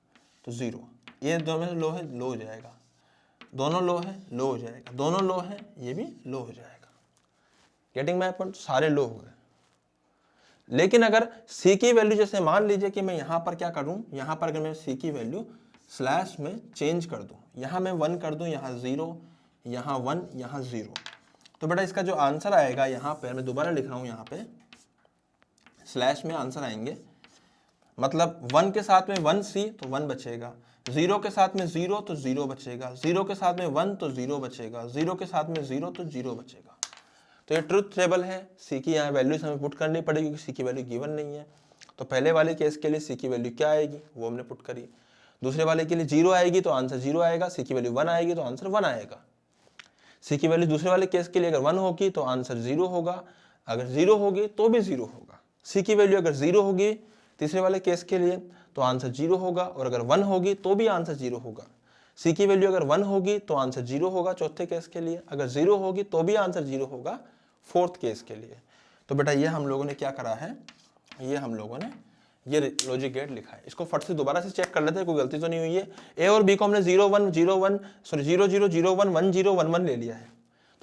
तो 0। ये दोनों में से लो है, लो हो जाएगा, दोनों लो है, लो हो जाएगा, दोनों लो है, ये भी लो हो जाएगा। गेटिंग माय पॉइंट, सारे लो हो गए। लेकिन अगर सी की वैल्यू जैसे मान लीजिए कि मैं यहां पर क्या करूं, यहां पर अगर मैं सी की वैल्यू स्लैश में चेंज कर दूं, यहां मैं 1 कर दूं, यहां 0, यहां 1, यहां 0, तो बेटा इसका जो आंसर आएगा यहां पर, मैं दोबारा लिख रहा हूं, यहां पे स्लैश में आंसर आएंगे, मतलब 1 के साथ में 1 सी तो 1 बचेगा, 0 के साथ में 0 तो 0 बचेगा, 0 के साथ में 1 तो 0 बचेगा, 0 के साथ में 0 तो 0 बचेगा। तो ये ट्रुथ टेबल है। सी की यहाँ वैल्यूज हमें पुट करनी पड़ेगी क्योंकि सी की वैल्यू गिवन नहीं है। तो पहले वाले केस के लिए सी की वैल्यू क्या आएगी वो हमने पुट करी, दूसरे वाले के लिए 0 आएगी तो आंसर 0 आएगा, सी की वैल्यू 1 आएगी तो आंसर 1 आएगा। सी की वैल्यू दूसरे वाले केस के लिए अगर 1 होगी तो आंसर 0 होगा, अगर 0 होगी तो भी 0 होगा। सी की वैल्यू अगर 0 होगी तीसरे वाले केस के लिए तो आंसर 0 होगा, और अगर 1 होगी तो भी आंसर 0 होगा। सी की वैल्यू अगर 1 होगी तो आंसर 0 होगा चौथे केस के लिए, अगर 0 होगी तो भी आंसर 0 होगा फोर्थ केस के लिए। तो बेटा ये हम लोगों ने क्या करा है, ये हम लोगों ने ये लॉजिक गेट लिखा है। इसको फट से दोबारा से चेक कर लेते हैं, कोई गलती तो नहीं हुई है। ए और बी को हमने 0 1 0 1 सॉरी 0 0 0 1 1 0 1 1 ले लिया है,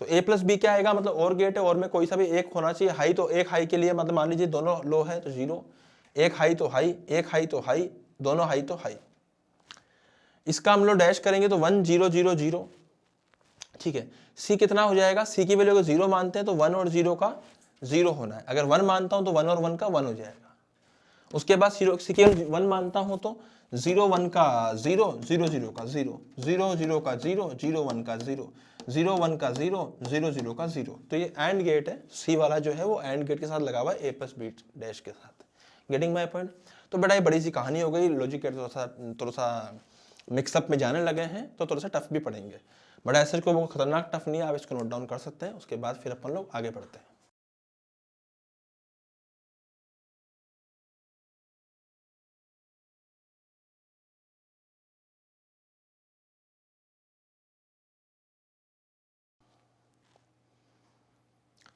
तो ए प्लस बी क्या आएगा, मतलब और गेट है, और में कोई सा भी एक होना चाहिए। हाई तो एक हाई के लिए मतलब मान लीजिए दोनों लो है तो 0, एक हाई तो हाई, एक हाई तो हाई, दोनों हाई तो हाई। इसका हम लोग डैश करेंगे तो 1 0 0 0, ठीक है। सी कितना हो जाएगा, सी की वैल्यू अगर 0 मानते हैं तो 1 और 0 का 0 होना है, अगर 1 मानता हूं तो 1 और 1 का 1 हो जाएगा। उसके बाद सी की 1 मानता हूं तो 0 1 का 0 0 0 का 0 0 0 का 0 0 1 का 0 0 1 का 0 0 0 का 0। तो ये एंड गेट है, सी वाला जो है वो एंड गेट के साथ लगा हुआ है ए प्लस बी डैश के साथ। Getting my point. तो बेटा ये बड़ी सी कहानी हो गई, लॉजिक गेट थोड़ा सा मिक्सअप में जाने लगे हैं तो थोड़ा सा टफ भी पड़ेंगे, बट ऐसे को वो खतरनाक टफ नहीं है, आप इसको नोट डाउन कर सकते हैं। उसके बाद फिर अपन लोग आगे बढ़ते हैं।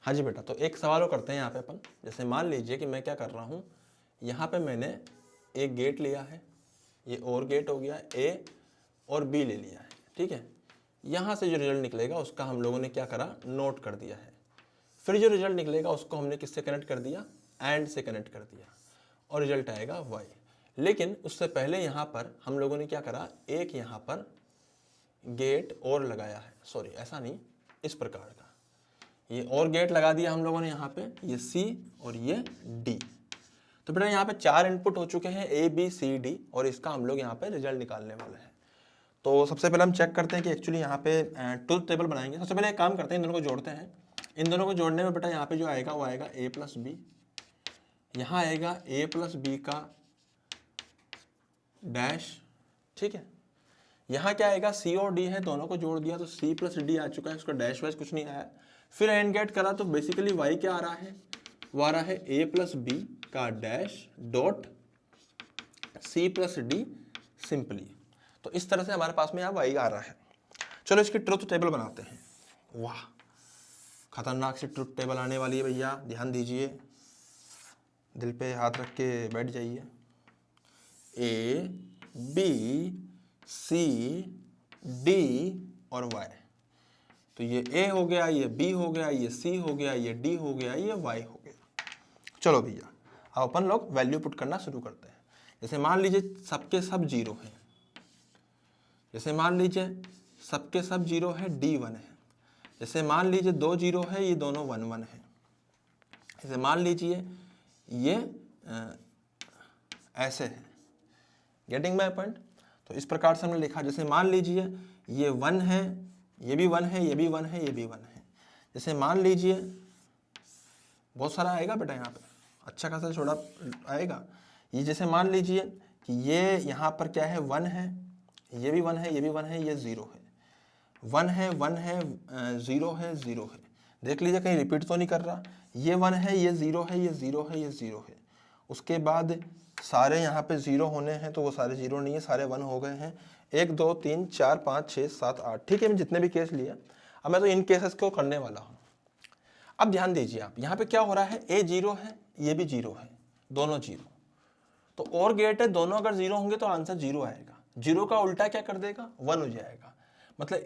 हाँ जी बेटा, तो एक सवाल और करते हैं यहाँ पे अपन। जैसे मान लीजिए कि मैं क्या कर रहा हूँ, यहाँ पे मैंने एक गेट लिया है, ये और गेट हो गया, ए और बी ले लिया है, ठीक है। यहाँ से जो रिजल्ट निकलेगा उसका हम लोगों ने क्या करा, नोट कर दिया है। फिर जो रिजल्ट निकलेगा उसको हमने किससे कनेक्ट कर दिया, एंड से कनेक्ट कर दिया, और रिजल्ट आएगा वाई। लेकिन उससे पहले यहाँ पर हम लोगों ने क्या करा, एक यहाँ पर गेट और लगाया है, सॉरी ऐसा नहीं, इस प्रकार का ये और गेट लगा दिया हम लोगों ने यहाँ पे, ये सी और ये डी। तो बेटा यहाँ पे 4 इनपुट हो चुके हैं, ए बी सी डी, और इसका हम लोग यहाँ पे रिजल्ट निकालने वाले हैं। तो सबसे पहले हम चेक करते हैं कि एक्चुअली यहाँ पे ट्रुथ टेबल बनाएंगे। सबसे पहले एक काम करते हैं, इन दोनों को जोड़ते हैं। इन दोनों को जोड़ने में बेटा यहाँ पे जो आएगा वो आएगा ए प्लस बी, यहाँ आएगा ए प्लस बी का डैश, ठीक है। यहाँ क्या आएगा, सी और डी है, दोनों को जोड़ दिया तो सी प्लस डी आ चुका है, उसका डैश वाइज कुछ नहीं आया। फिर एंड गेट करा तो बेसिकली वाई क्या आ रहा है, वो आ रहा है ए प्लस बी का dash dot C plus D simply. तो इस तरह से हमारे पास में यहाँ वाई आ रहा है। चलो इसकी ट्रुथ टेबल बनाते हैं। वाह, खतरनाक सी ट्रुथ टेबल आने वाली है भैया, ध्यान दीजिए, दिल पे हाथ रख के बैठ जाइए। ए बी सी डी और वाई, तो ये ए हो गया, ये बी हो गया, ये सी हो गया, ये डी हो गया, ये वाई हो गया। चलो भैया अब अपन लोग वैल्यू पुट करना शुरू करते हैं। जैसे मान लीजिए सबके सब जीरो है, जैसे मान लीजिए सबके सब जीरो है, D1 है। जैसे मान लीजिए 2 जीरो है, ये दोनों 1 1 है। जैसे मान लीजिए ये ऐसे है। Getting my point? तो इस प्रकार से हमने लिखा। जैसे मान लीजिए ये 1 है, ये भी 1 है, ये भी 1 है, ये भी 1 है। जैसे मान लीजिए बहुत सारा आएगा बेटा, यहाँ पे अच्छा खासा छोड़ा आएगा। ये जैसे मान लीजिए कि ये यहाँ पर क्या है, 1 है, ये भी 1 है, ये भी 1 है, ये 0 है, 1 है, 1 है, 0 है, 0 है। देख लीजिए कहीं रिपीट तो नहीं कर रहा। ये 1 है, ये 0 है, ये 0 है, ये 0 है। उसके बाद सारे यहाँ पे 0 होने हैं, तो वो सारे 0 नहीं है, सारे 1 हो गए हैं। 1 2 3 4 5 6 7 8, ठीक है। मैं जितने भी केस लिए, अब मैं तो इन केसेस को करने वाला हूँ। अब ध्यान दीजिए आप, यहाँ पे क्या हो रहा है, A 0 है, ये भी 0 है, दोनों 0। तो और गेट है, दोनों अगर 0 होंगे तो आंसर 0 आएगा। 0 का उल्टा क्या कर देगा, 1 हो जाएगा। मतलब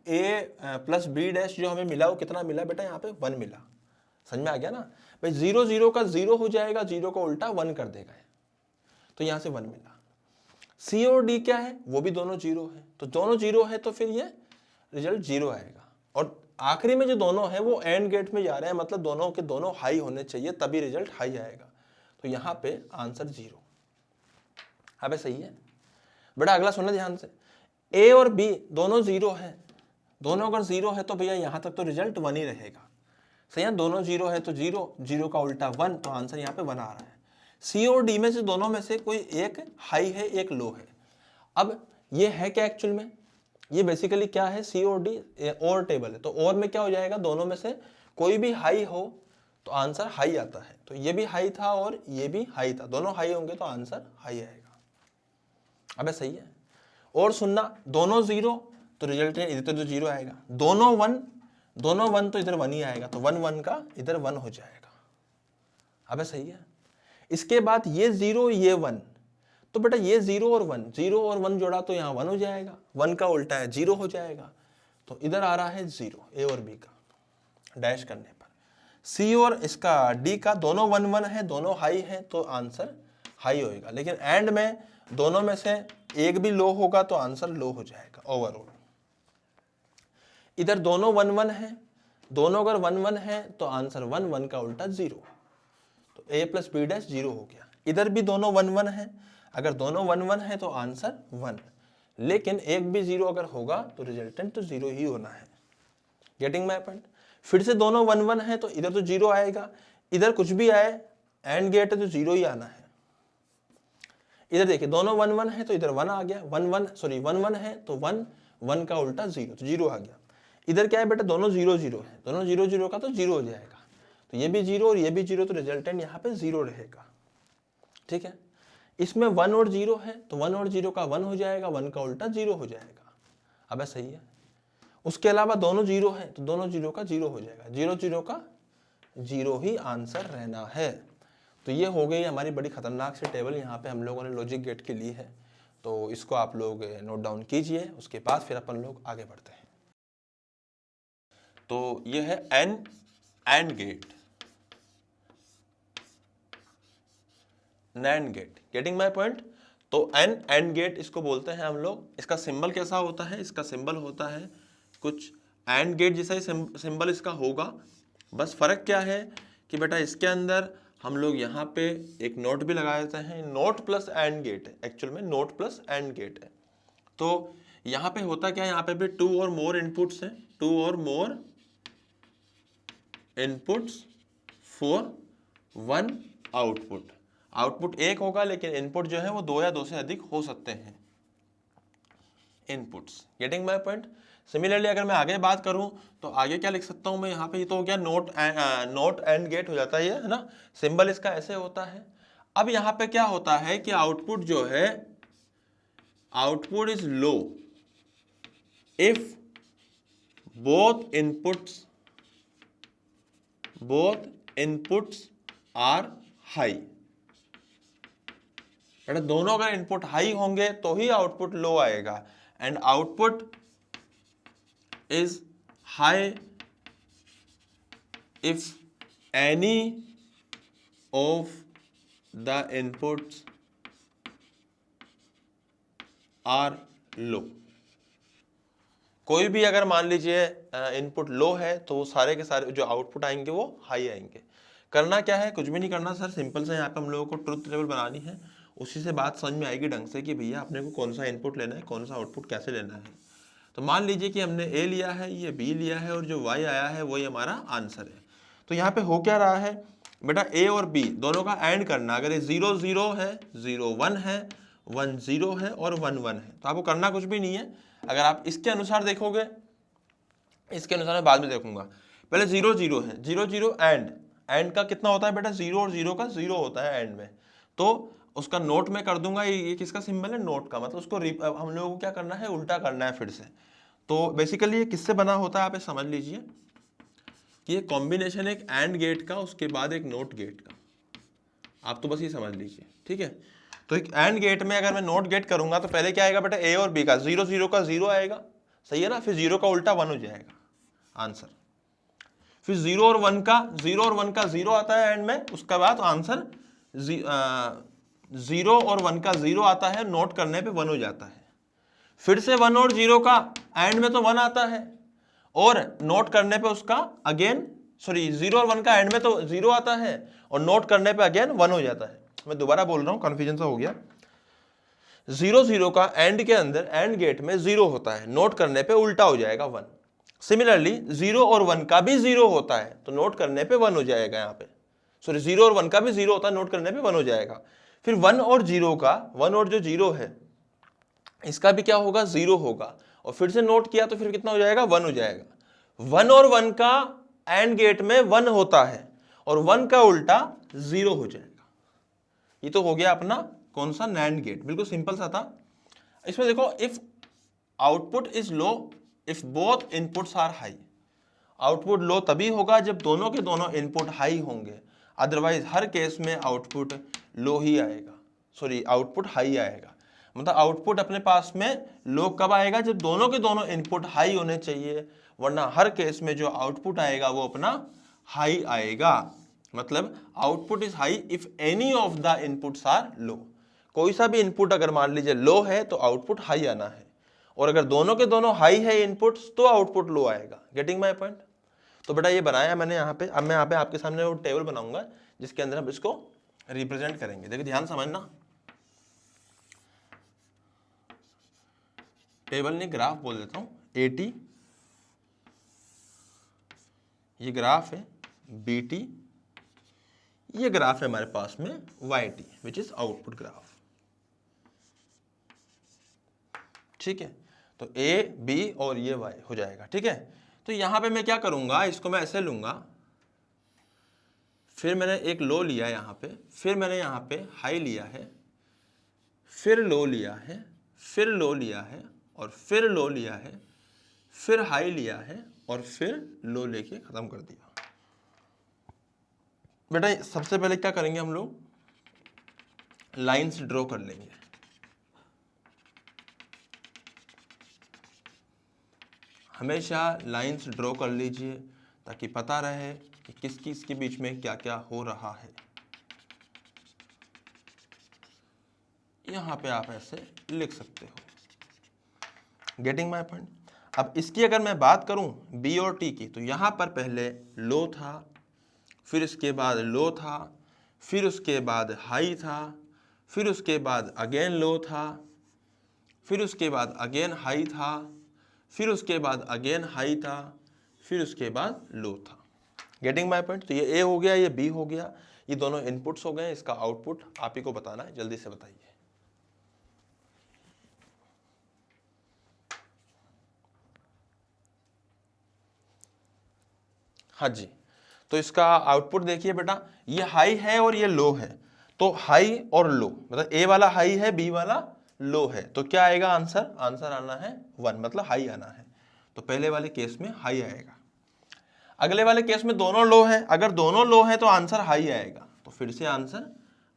A प्लस B डैश जो हमें मिला वो कितना मिला बेटा, यहाँ पे 1 मिला। समझ में आ गया ना भाई? 0 0 का 0 हो जाएगा, 0 का उल्टा 1 कर देगा, तो यहाँ से 1 मिला। C और D क्या है, वो भी दोनों 0 है, तो दोनों 0 है, तो फिर ये रिजल्ट 0 आएगा। और आखिरी में जो दोनों है वो एंड गेट में जा रहे हैं, मतलब दोनों के दोनों हाई होने चाहिए, तभी रिजल्ट हाई आएगा। तो यहाँ पे आंसर 0। अबे सही है बेटा? अगला सुनना ध्यान से। A और B दोनों 0 है, दोनों अगर 0 है तो भैया यहाँ तक तो रिजल्ट 1 ही रहेगा। सही है, दोनों 0 है तो 0, 0 का उल्टा 1, तो आंसर यहाँ पे 1 आ रहा है। C और D में से दोनों में से कोई एक हाई है, एक लो है। अब ये है क्या एक्चुअल में, ये बेसिकली क्या है, C और D और टेबल है, तो और में क्या हो जाएगा, दोनों में से कोई भी हाई हो तो आंसर हाई आता है। तो ये भी हाई था और ये भी हाई था, दोनों हाई होंगे तो आंसर हाई आएगा। अबे सही है। और सुनना, दोनों 0 तो रिजल्ट इधर तो 0 आएगा, दोनों 1 तो इधर 1 ही आएगा, तो 1 1 का इधर 1 हो जाएगा। अबे सही है। इसके बाद ये 0 ये 1, तो बेटा ये 0 और 1, 0 और 1 जोड़ा तो यहाँ 1 हो जाएगा, 1 का उल्टा है 0 हो जाएगा। तो इधर आ रहा है 0 A और B का डैश करने पर। C और इसका D का दोनों 1 1 है, दोनों हाई है, तो आंसर हाई होएगा। लेकिन एंड में दोनों में से एक भी लो होगा तो आंसर लो हो जाएगा ओवरऑल। इधर दोनों 1 1 है, दोनों अगर 1 1 है तो आंसर 1 1 का उल्टा 0, तो A प्लस B डैश 0 हो गया। इधर भी दोनों 1 1 है, अगर दोनों 1 1 है तो आंसर 1, लेकिन एक भी 0 अगर होगा तो रिजल्टेंट तो 0 ही होना है। Getting my point? फिर से दोनों 1 1 है तो इधर तो 0 आएगा, इधर कुछ भी आए एंड गेट है तो 0 ही आना है। इधर देखिए दोनों 1 1 है तो इधर 1 आ गया, 1 1 है तो 1 1 का उल्टा 0, तो 0 आ गया। इधर क्या है बेटा, दोनों 0 0 है, दोनों 0 0 का तो 0 हो जाएगा, तो ये भी 0 और ये भी 0, तो रिजल्टेंट यहाँ पे 0 रहेगा। ठीक है। इसमें 1 और 0 है तो 1 और 0 का 1 हो जाएगा, 1 का उल्टा 0 हो जाएगा। अब सही है। उसके अलावा दोनों 0 है तो दोनों 0 का 0 हो जाएगा, 0 0 का 0 ही आंसर रहना है। तो ये हो गई हमारी बड़ी खतरनाक सी टेबल, यहाँ पे हम लोगों ने लॉजिक गेट के लिए है, तो इसको आप लोग नोट डाउन कीजिए। उसके बाद फिर अपन लोग आगे बढ़ते हैं। तो ये है AND gate, NAND gate. Getting my point? तो एंड गेट इसको बोलते हैं हम लोग। इसका सिंबल कैसा होता है, इसका सिंबल होता है कुछ एंड गेट जैसा ही सिंबल इसका होगा। बस फर्क क्या है कि बेटा इसके अंदर हम लोग यहाँ पे एक नोट भी लगा देते हैं, नोट प्लस एंड गेट है, एक्चुअल में नोट प्लस एंड गेट है। तो यहाँ पे होता क्या है, यहाँ पे भी 2 और मोर इनपुट्स हैं, 2 और मोर इनपुट्स फॉर 1 आउटपुट। आउटपुट एक होगा लेकिन इनपुट जो है वो 2 या 2 से अधिक हो सकते हैं inputs. Getting my point? Similarly अगर मैं आगे बात करूं तो आगे क्या लिख सकता हूं मैं, यहाँ पे ये तो हो गया नोट एंड गेट हो जाता है ना, सिंबल इसका ऐसे होता है। अब यहाँ पे क्या होता है कि आउटपुट जो है, output is low if both inputs are high. बेटा दोनों अगर इनपुट हाई होंगे तो ही आउटपुट लो आएगा, and output is high if any of the inputs are low. कोई भी अगर मान लीजिए इनपुट लो है तो वो सारे के सारे जो आउटपुट आएंगे वो हाई आएंगे। करना क्या है, कुछ भी नहीं करना सर, सिंपल से यहाँ पे हम लोगों को ट्रुथ टेबल बनानी है, उसी से बात समझ में आएगी ढंग से कि भैया अपने को कौन सा इनपुट लेना है, कौन सा आउटपुट कैसे लेना है। तो मान लीजिए कि हमने ए लिया है, ये बी लिया है और जो वाई आया है वही हमारा आंसर है। तो यहाँ पे हो क्या रहा है बेटा, ए और बी दोनों का एंड करना। अगर ये 0 0 है, 0 1 है, 1 0 है और 1 1 है, तो आपको करना कुछ भी नहीं है। अगर आप इसके अनुसार देखोगे, इसके अनुसार मैं बाद में देखूंगा, पहले 0 0 है, 0 0 एंड का कितना होता है बेटा, 0 और 0 का 0 होता है एंड में, तो उसका नोट में कर दूंगा। ये किसका सिंबल है, नोट का, मतलब उसको हम लोगों को क्या करना है, उल्टा करना है फिर से। तो बेसिकली ये किससे बना होता है आप ये समझ लीजिए कि ये कॉम्बिनेशन एक एंड गेट का, उसके बाद एक नोट गेट का, आप तो बस ये समझ लीजिए, ठीक है। तो एक एंड गेट में अगर मैं नोट गेट करूंगा तो पहले क्या आएगा बेटा, ए और बी का 0 0 का 0 आएगा, सही है ना, फिर 0 का उल्टा 1 हो जाएगा आंसर, फिर 0 और 1 का 0 आता है एंड में, उसके बाद आंसर 0 और 1 का 0 आता है, नोट करने पे 1 हो जाता है, फिर से 1 और 0 का एंड में तो 1 आता है और नोट करने पे उसका अगेन, सॉरी 0 और 1 का एंड में तो 0 आता है और नोट करने पे अगेन 1 हो जाता है। मैं दोबारा बोल रहा हूं, कंफ्यूजन सा हो गया। 0 0 का एंड के अंदर एंड गेट में 0 होता है, नोट करने पे उल्टा हो जाएगा 1। सिमिलरली 0 और 1 का भी 0 होता है तो नोट करने पे 1 हो जाएगा यहाँ पे, सॉरी 0 और 1 का भी 0 होता है, नोट करने पे 1 हो जाएगा। फिर 1 और 0 का, 1 और जो 0 है इसका भी क्या होगा, 0 होगा, और फिर से नोट किया तो फिर कितना हो जाएगा, 1 हो जाएगा। 1 और 1 का एंड गेट में 1 होता है और 1 का उल्टा 0 हो जाएगा। ये तो हो गया अपना कौन सा, नैंड गेट, बिल्कुल सिंपल सा था। इसमें देखो, if output is low if both inputs are high, output low तभी होगा जब दोनों के दोनों इनपुट हाई होंगे, अदरवाइज हर केस में आउटपुट लो ही आएगा, सॉरी आउटपुट हाई आएगा। मतलब आउटपुट अपने पास में लो कब आएगा, जब दोनों के दोनों इनपुट हाई होने चाहिए, वरना हर केस में जो आउटपुट आएगा वो अपना हाई आएगा। मतलब output is high if any of the inputs are low, कोई सा भी इनपुट अगर मान लीजिए लो है तो आउटपुट हाई आना है, और अगर दोनों के दोनों हाई है इनपुट्स तो आउटपुट लो आएगा। Getting my point. तो बेटा ये बनाया मैंने यहाँ पे, अब मैं यहाँ पे आपके सामने वो टेबल बनाऊंगा जिसके अंदर हम इसको रिप्रेजेंट करेंगे। देखिए ध्यान समझना, टेबल नहीं ग्राफ बोल देता हूँ, AT ये ग्राफ है, BT ये ग्राफ है हमारे पास में, YT which is output graph, ठीक है। तो A B और ये Y हो जाएगा, ठीक है। तो यहां पे मैं क्या करूंगा, इसको मैं ऐसे लूंगा, फिर मैंने एक लो लिया यहां पे, फिर मैंने यहां पे हाई लिया है, फिर लो लिया है, फिर लो लिया है और फिर लो लिया है, फिर हाई लिया है और फिर लो लेके खत्म कर दिया। बेटा सबसे पहले क्या करेंगे हम लोग, लाइंस ड्रॉ कर लेंगे। हमेशा लाइंस ड्रॉ कर लीजिए ताकि पता रहे कि किस किस के बीच में क्या क्या हो रहा है। यहां पे आप ऐसे लिख सकते हो। Getting my point. अब इसकी अगर मैं बात करूं B और T की, तो यहां पर पहले लो था, फिर इसके बाद लो था, फिर उसके बाद हाई था, फिर उसके बाद अगेन लो था, फिर उसके बाद अगेन हाई था, फिर उसके बाद अगेन हाई था, फिर उसके बाद लो था। Getting my point. तो ये A हो गया, ये B हो गया, ये दोनों इनपुट्स हो गए, इसका आउटपुट आप ही को बताना है, जल्दी से बताइए। हाँ जी, तो इसका आउटपुट देखिए बेटा, ये हाई है और ये लो है, तो हाई और लो मतलब A वाला हाई है, B वाला लो है, तो क्या आएगा आंसर, आंसर आना है 1, मतलब हाई आना है। तो पहले वाले केस में हाई आएगा। अगले वाले केस में दोनों लो है, अगर दोनों लो है तो आंसर हाई आएगा, तो फिर से आंसर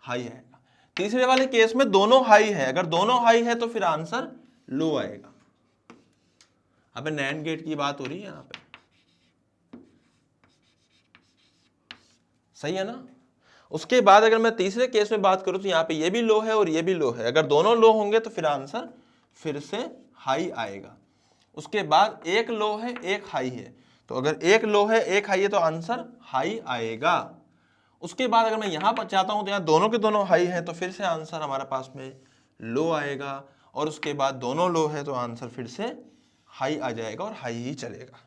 हाई आएगा। तीसरे वाले केस में दोनों हाई है, अगर दोनों हाई है तो फिर आंसर लो आएगा। अब नैंड गेट की बात हो रही है यहाँ पे, सही है ना। उसके बाद अगर मैं तीसरे केस में बात करूं तो यहाँ पे ये भी लो है और ये भी लो है। अगर दोनों लो होंगे तो फिर आंसर फिर से हाई आएगा। उसके बाद एक लो है एक हाई है, तो अगर एक लो है एक हाई है तो आंसर हाई आएगा। उसके बाद अगर मैं यहाँ पर चाहता हूं तो यहाँ दोनों के दोनों हाई है तो फिर से आंसर हमारे पास में लो आएगा। और उसके बाद दोनों लो है तो आंसर फिर से हाई आ जाएगा और हाई ही चलेगा।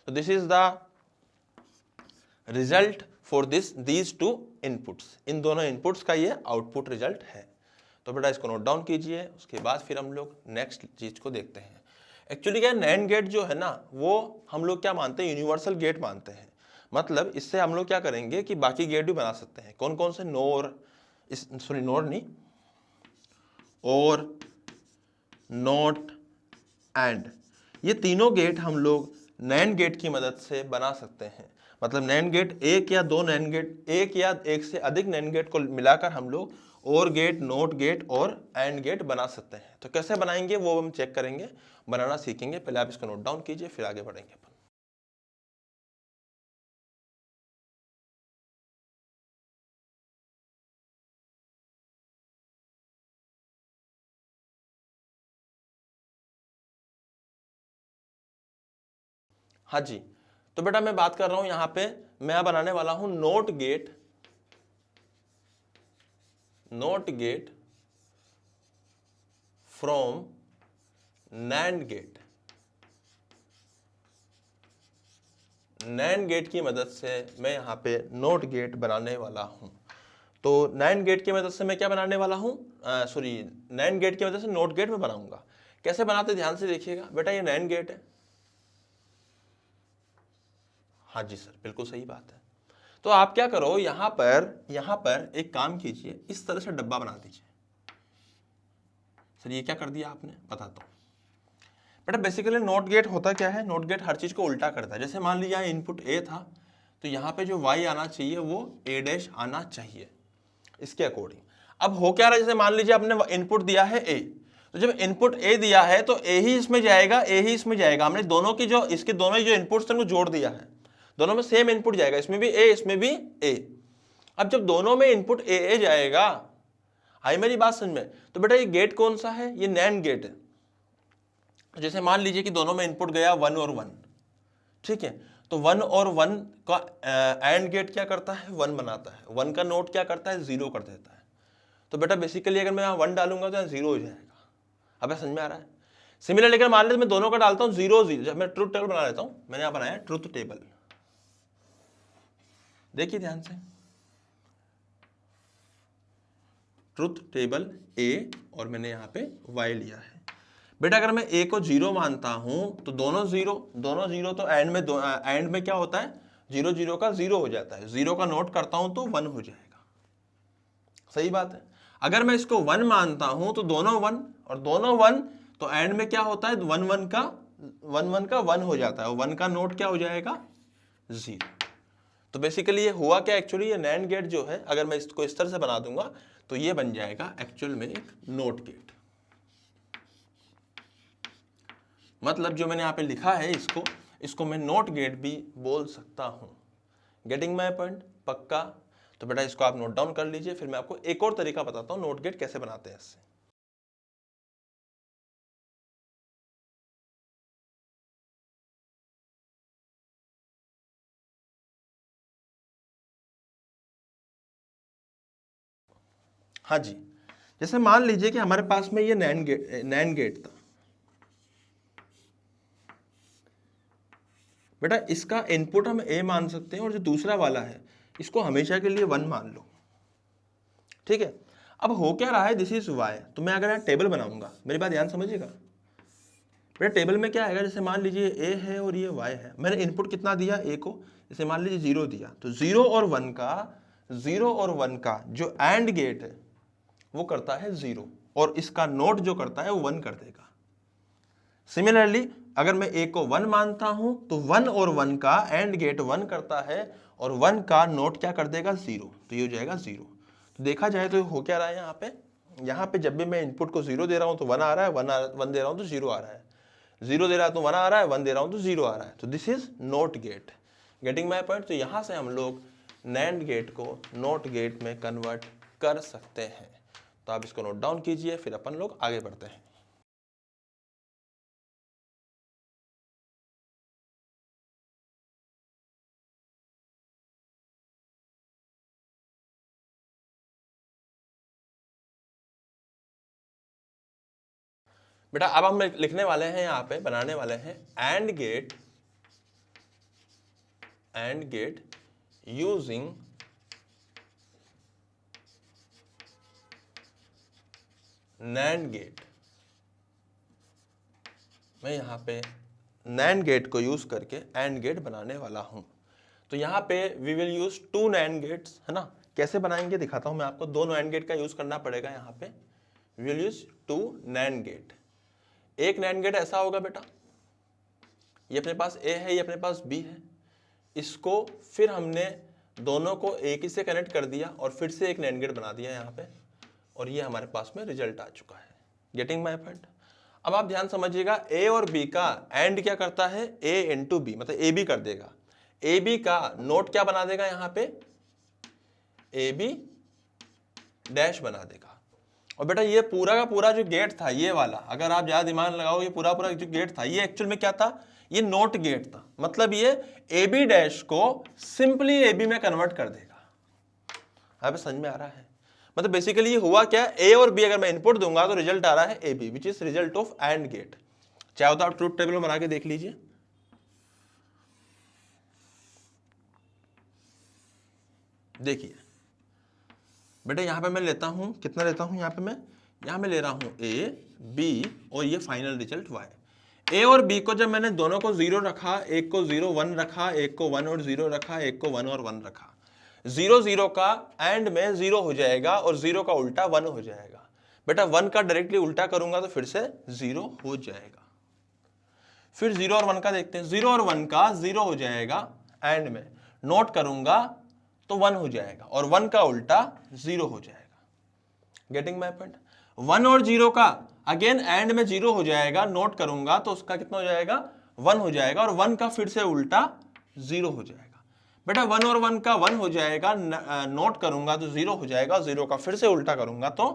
तो this is the result for these two inputs. इन दोनों इनपुट्स का ये आउटपुट रिजल्ट है। तो बेटा इसको नोट डाउन कीजिए। उसके बाद फिर हम लोग नेक्स्ट चीज को देखते हैं। एक्चुअली क्या नैंड गेट जो है ना वो हम लोग क्या मानते हैं, यूनिवर्सल गेट मानते हैं। मतलब इससे हम लोग क्या करेंगे कि बाकी गेट भी बना सकते हैं। कौन कौन से, नोर, सॉरी नोर नहीं, और नॉट, एंड, ये तीनों गेट हम लोग नैंड गेट की मदद से बना सकते हैं। मतलब नैंड गेट एक या दो नैंड गेट, एक या एक से अधिक नैंड गेट को मिलाकर हम लोग और गेट, नोट गेट और एंड गेट बना सकते हैं। तो कैसे बनाएंगे वो हम चेक करेंगे, बनाना सीखेंगे। पहले आप इसको नोट डाउन कीजिए फिर आगे बढ़ेंगे अपन। हाँ जी, तो बेटा मैं बात कर रहा हूं यहां पे, मैं बनाने वाला हूं NOT gate, NOT gate from NAND gate. NAND gate की मदद से मैं यहाँ पे नोट गेट बनाने वाला हूँ। तो नैंड गेट की मदद से मैं क्या बनाने वाला हूँ, सॉरी नैंड गेट की मदद से नोट गेट में बनाऊंगा। कैसे बनाते ध्यान से देखिएगा। बेटा ये नैंड गेट है, हाँ जी सर बिल्कुल सही बात है। तो आप क्या करो, यहाँ पर एक काम कीजिए, इस तरह से डब्बा बना दीजिए। सर ये क्या कर दिया आपने, बताता हूँ। बेटा बेसिकली नोट गेट होता क्या है, नोट गेट हर चीज को उल्टा करता है। जैसे मान लीजिए इनपुट ए था तो यहाँ पे जो y आना चाहिए वो a डैश आना चाहिए इसके अकॉर्डिंग। अब हो क्या रहा है, जैसे मान लीजिए आपने इनपुट दिया है a, तो जब इनपुट a दिया है तो a ही इसमें जाएगा, a ही इसमें जाएगा। हमने दोनों की जो इसके दोनों ही जो इनपुट्स थे उनको जोड़ दिया है, दोनों में सेम इनपुट जाएगा, इसमें भी a इसमें भी a। अब जब दोनों में इनपुट a जाएगा, आई मेरी बात समझ में, तो बेटा ये गेट कौन सा है, ये नैंड गेट है। जैसे मान लीजिए कि दोनों में इनपुट गया 1 और 1, ठीक है, तो 1 और 1 का एंड गेट क्या करता है, 1 बनाता है। 1 का नोट क्या करता है, 0 कर देता है। तो बेटा बेसिकली अगर मैं यहाँ 1 डालूंगा तो यहाँ 0 हो जाएगा। अब समझ में आ रहा है। सिमिलरली अगर मान लेते मैं दोनों का डालता हूँ 0 0, जब मैं ट्रुथ टेबल बना लेता हूँ, मैंने यहाँ बनाया ट्रुथ टेबल, देखिए ध्यान से, ट्रुथ टेबल A और मैंने यहाँ पे Y लिया है। बेटा अगर मैं a को 0 मानता हूं तो दोनों जीरो तो एंड में क्या होता है, 0 0 का 0 हो जाता है। 0 का नोट करता हूं तो 1 हो जाएगा, सही बात है। अगर मैं इसको 1 मानता हूं तो दोनों 1 और दोनों 1, तो एंड में क्या होता है, 1 1 का 1 हो जाता है, 1 का नोट क्या हो जाएगा, 0। तो बेसिकली ये हुआ क्या, एक्चुअली ये नैंड गेट जो है अगर मैं इसको इस तरह से बना दूंगा तो ये बन जाएगा एक्चुअल में एक नोट गेट। मतलब जो मैंने यहाँ पे लिखा है इसको मैं नोट गेट भी बोल सकता हूँ। गेटिंग माय पॉइंट, पक्का। तो बेटा इसको आप नोट डाउन कर लीजिए, फिर मैं आपको एक और तरीका बताता हूँ नोट गेट कैसे बनाते हैं इससे। हाँ जी, जैसे मान लीजिए कि हमारे पास में ये नैंड गेट था। बेटा इसका इनपुट हम a मान सकते हैं और जो दूसरा वाला है इसको हमेशा के लिए 1 मान लो, ठीक है। अब हो क्या रहा है, दिस इज y। तो मैं अगर यहाँ टेबल बनाऊंगा, मेरी बात ध्यान समझिएगा। बेटा टेबल में क्या आएगा, जैसे मान लीजिए a है और ये y है, मैंने इनपुट कितना दिया a को, जैसे मान लीजिए 0 दिया, तो 0 और 1 का जो एंड गेट है वो करता है 0 और इसका नोट जो करता है वो 1 कर देगा। सिमिलरली अगर मैं a को 1 मानता हूं तो 1 और 1 का एंड गेट 1 करता है और 1 का नोट क्या कर देगा, 0। तो ये हो जाएगा 0। तो देखा जाए तो हो क्या रहा है यहाँ पे जब भी मैं इनपुट को 0 दे रहा हूं तो 1 आ रहा है, 1 दे रहा हूं तो 0 आ रहा है, 0 दे रहा है तो 1 आ रहा है, 1 दे रहा हूं तो 0 आ रहा है। तो this is NOT gate. Getting my point. तो यहां से हम लोग नैंड गेट को नॉट गेट में कन्वर्ट कर सकते हैं। तो आप इसको नोट डाउन कीजिए, फिर अपन लोग आगे बढ़ते हैं। बेटा अब हम लिखने वाले हैं, यहाँ पे बनाने वाले हैं AND gate using NAND gate. मैं यहाँ पे नैंड गेट को यूज करके एंड गेट बनाने वाला हूं। तो यहाँ पे we will use 2 NAND gates, है ना। कैसे बनाएंगे दिखाता हूं मैं आपको। 2 नैंड गेट का यूज करना पड़ेगा। यहाँ पे we will use 2 NAND gate. एक नैंड गेट ऐसा होगा बेटा, ये अपने पास ए है, ये अपने पास बी है। इसको फिर हमने दोनों को एक ही से कनेक्ट कर दिया और फिर से एक नैंड गेट बना दिया यहाँ पे, और ये हमारे पास में रिजल्ट आ चुका है। Getting my point. अब आप ध्यान समझिएगा, ए और बी का एंड क्या करता है, ए इंटू बी, मतलब ए बी कर देगा। ए बी का नोट क्या बना देगा, यहाँ पे ए बी डैश बना देगा। और बेटा ये पूरा का पूरा जो गेट था ये वाला, अगर आप ज्यादा दिमाग लगाओ, ये पूरा पूरा जो गेट था ये एक्चुअल में क्या था, ये नोट गेट था। मतलब ये ए बी डैश को सिंपली ए बी में कन्वर्ट कर देगा। अब समझ में आ रहा है। मतलब बेसिकली ये हुआ क्या, ए और बी अगर मैं इनपुट दूंगा तो रिजल्ट आ रहा है A B, which is result of AND gate. चाहे तो आप ट्रूथ टेबल बना के देख लीजिए। देखिए बेटा यहाँ पे मैं लेता हूं, कितना लेता हूं, यहाँ पे ले रहा हूं ए बी और ये फाइनल रिजल्ट वाई। ए और बी को जब मैंने दोनों को 0 रखा, एक को 0 1 रखा, एक को 1 और 0 रखा, एक को 1 और 1 रखा, 0 0 का एंड में 0 हो जाएगा और 0 का उल्टा 1 हो जाएगा। बेटा 1 का डायरेक्टली उल्टा करूंगा तो फिर से 0 हो जाएगा। फिर 0 और 1 का देखते हैं। 0 और 1 का 0 हो जाएगा एंड में, नोट करूंगा तो 1 हो जाएगा और 1 का उल्टा 0 हो जाएगा। Getting my point. 1 और 0 का अगेन एंड में 0 हो जाएगा, नोट करूंगा तो उसका कितना हो जाएगा, 1 हो जाएगा और 1 का फिर से उल्टा 0 हो जाएगा। बेटा 1 और 1 का 1 हो जाएगा, नोट करूंगा तो 0 हो जाएगा, 0 का फिर से उल्टा करूंगा तो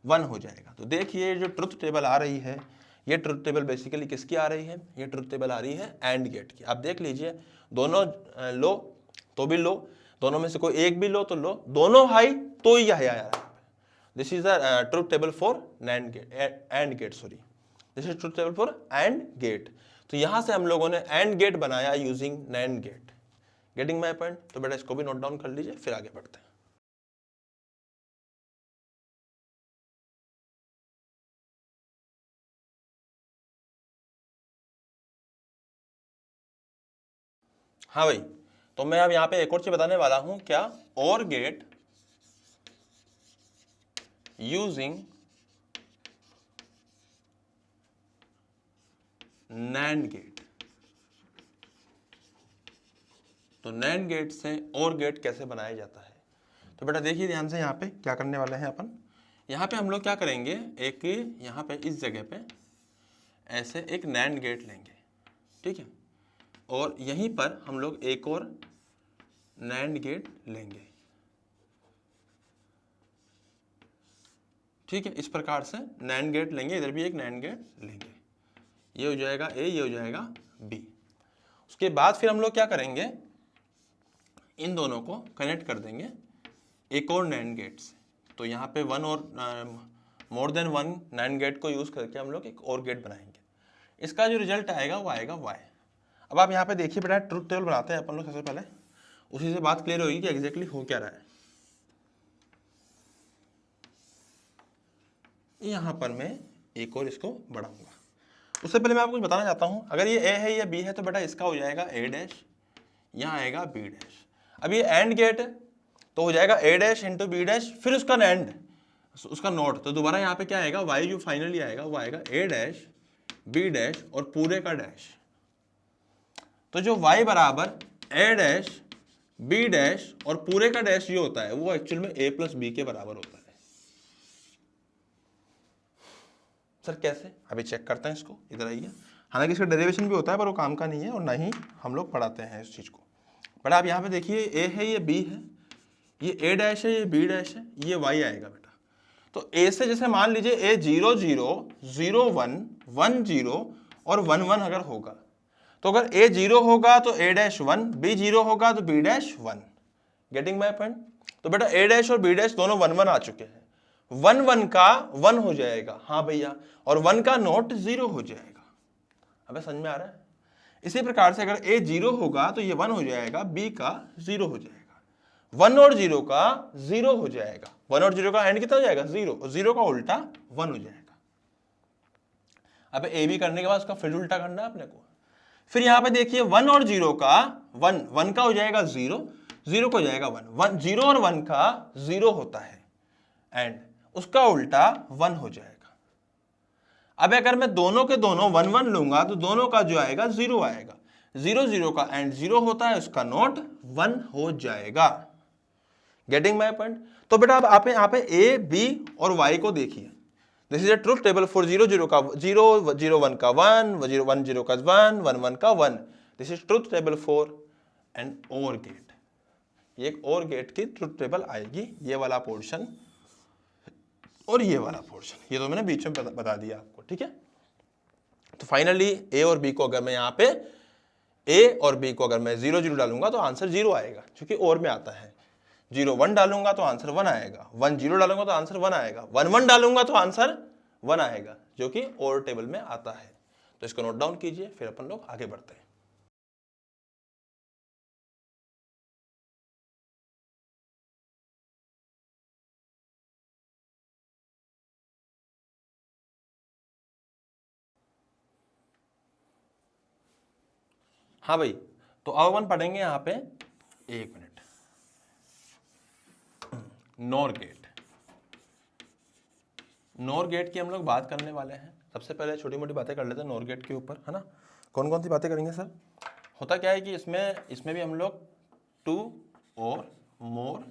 1 हो जाएगा। तो देखिए जो ट्रुथ टेबल आ रही है, ये ट्रुथ टेबल बेसिकली किसकी आ रही है, ये ट्रुथ टेबल आ रही है एंड गेट की। आप देख लीजिए, दोनों लो तो भी लो, दोनों में से कोई एक भी लो तो लो, दोनों हाई तो ही हाई आया। This is the truth table for NAND gate, AND gate, sorry, this is truth table for and gate. तो यहां से हम लोगों ने एंड गेट बनाया using NAND gate. Getting my point. तो बेटा इसको भी नोट डाउन कर लीजिए, फिर आगे बढ़ते हैं। हाँ भाई, तो मैं अब यहाँ पे एक और चीज बताने वाला हूं, क्या, और गेट यूजिंग नैंड गेट। तो नैंड गेट से और गेट कैसे बनाया जाता है। तो बेटा देखिए ध्यान से, यहाँ पे क्या करने वाले हैं अपन, यहाँ पे हम लोग क्या करेंगे, एक यहाँ पे इस जगह पे ऐसे एक नैंड गेट लेंगे, ठीक है, और यहीं पर हम लोग एक और नैंड गेट लेंगे, ठीक है। इस प्रकार से नैंड गेट लेंगे, इधर भी एक नैंड गेट लेंगे, ये हो जाएगा ए, ये हो जाएगा बी। उसके बाद फिर हम लोग क्या करेंगे, इन दोनों को कनेक्ट कर देंगे एक और नैंड गेट से। तो यहाँ पे 1 और मोर देन 1 नैंड गेट को यूज करके हम लोग एक और गेट बनाएंगे। इसका जो रिजल्ट आएगा वो आएगा वाई। अब आप यहाँ पे देखिए बेटा, ट्रुथ टेबल बनाते हैं अपन लोग सबसे पहले, उसी से बात क्लियर होगी कि एग्जैक्टली हो क्या रहा है। यहाँ पर मैं एक और इसको बढ़ाऊंगा। उससे पहले मैं आपको कुछ बताना चाहता हूँ, अगर ये ए है ये बी है तो बेटा इसका हो जाएगा ए डैश, यहाँ आएगा बी डैश। अब ये एंड गेट है तो हो जाएगा ए डैश इंटू बी डैश, फिर उसका एंड, उसका नोट, तो दोबारा यहाँ पे क्या आएगा, वाई जो फाइनली आएगा वो आएगा ए डैश बी डैश और पूरे का डैश। तो जो y बराबर ए डैश बी डैश और पूरे का डैश जो होता है वो एक्चुअल में a प्लस बी के बराबर होता है। सर कैसे, अभी चेक करते हैं इसको, इधर आइए। हालांकि इसका डेरिवेशन भी होता है पर वो काम का नहीं है और ना ही हम लोग पढ़ाते हैं इस चीज को। बट आप यहाँ पे देखिए, a है ये b है, ये ए डैश है, ये बी डैश है, ये वाई आएगा बेटा। तो ए से जैसे मान लीजिए ए 0 0 0 1 1 0 और 1 1 अगर होगा, तो अगर ए 0 होगा तो ए डैश 1, बी 0 होगा तो B dash 1। Getting my point? तो बेटा ए डैश और बी डैश दोनों 1 1 आ चुके हैं, 1 1 का 1 हो जाएगा, हाँ भैया, और 1 का नोट 0 हो जाएगा। अबे समझ में आ रहा है? इसी प्रकार से अगर ए 0 होगा तो ये 1 हो जाएगा, बी का 0 हो जाएगा, 1 और 0 का 0 हो जाएगा, 1 और 0 का एंड कितना हो जाएगा 0, और 0 का उल्टा 1 हो जाएगा। अब ए बी करने के बाद उसका फिर उल्टा करना है अपने को। फिर यहां पे देखिए 1 और 0 का 1 का हो जाएगा 0, 0 का हो जाएगा 1, 0 और 1 का 0 होता है एंड उसका उल्टा 1 हो जाएगा। अब अगर मैं दोनों के दोनों 1 1 लूंगा तो दोनों का जो आएगा 0 आएगा, 0 0 का एंड 0 होता है, उसका नोट 1 हो जाएगा। Getting my point? तो बेटा अब आप यहाँ पे ए बी और वाई को देखिए, this is a truth table for 0 0 का 0 0 1 का 1 0 1 0 का 1 1 1 का 1, this is truth table for an OR gate. ये एक और गेट की ट्रुथ टेबल आएगी, ये वाला पोर्शन और ये वाला पोर्शन, ये तो मैंने बीच में बता दिया आपको, ठीक है। तो फाइनली ए और बी को अगर मैं यहाँ पे ए और बी को अगर मैं 0 0 डालूंगा तो आंसर 0 आएगा, क्योंकि और में आता है। 0 1 डालूंगा तो आंसर 1 आएगा, 1 0 डालूंगा तो आंसर 1 आएगा, 1 1 डालूंगा तो आंसर 1 आएगा, जो कि और टेबल में आता है। तो इसको नोट डाउन कीजिए, फिर अपन लोग आगे बढ़ते हैं। हाँ भाई, तो अब अपन पढ़ेंगे यहाँ पे, एक minute, NOR gate. NOR gate की हम लोग बात करने वाले हैं। सबसे पहले छोटी मोटी बातें कर लेते हैं नॉर गेट के ऊपर, है ना। कौन कौन सी बातें करेंगे सर? होता क्या है कि इसमें भी हम लोग 2 और मोर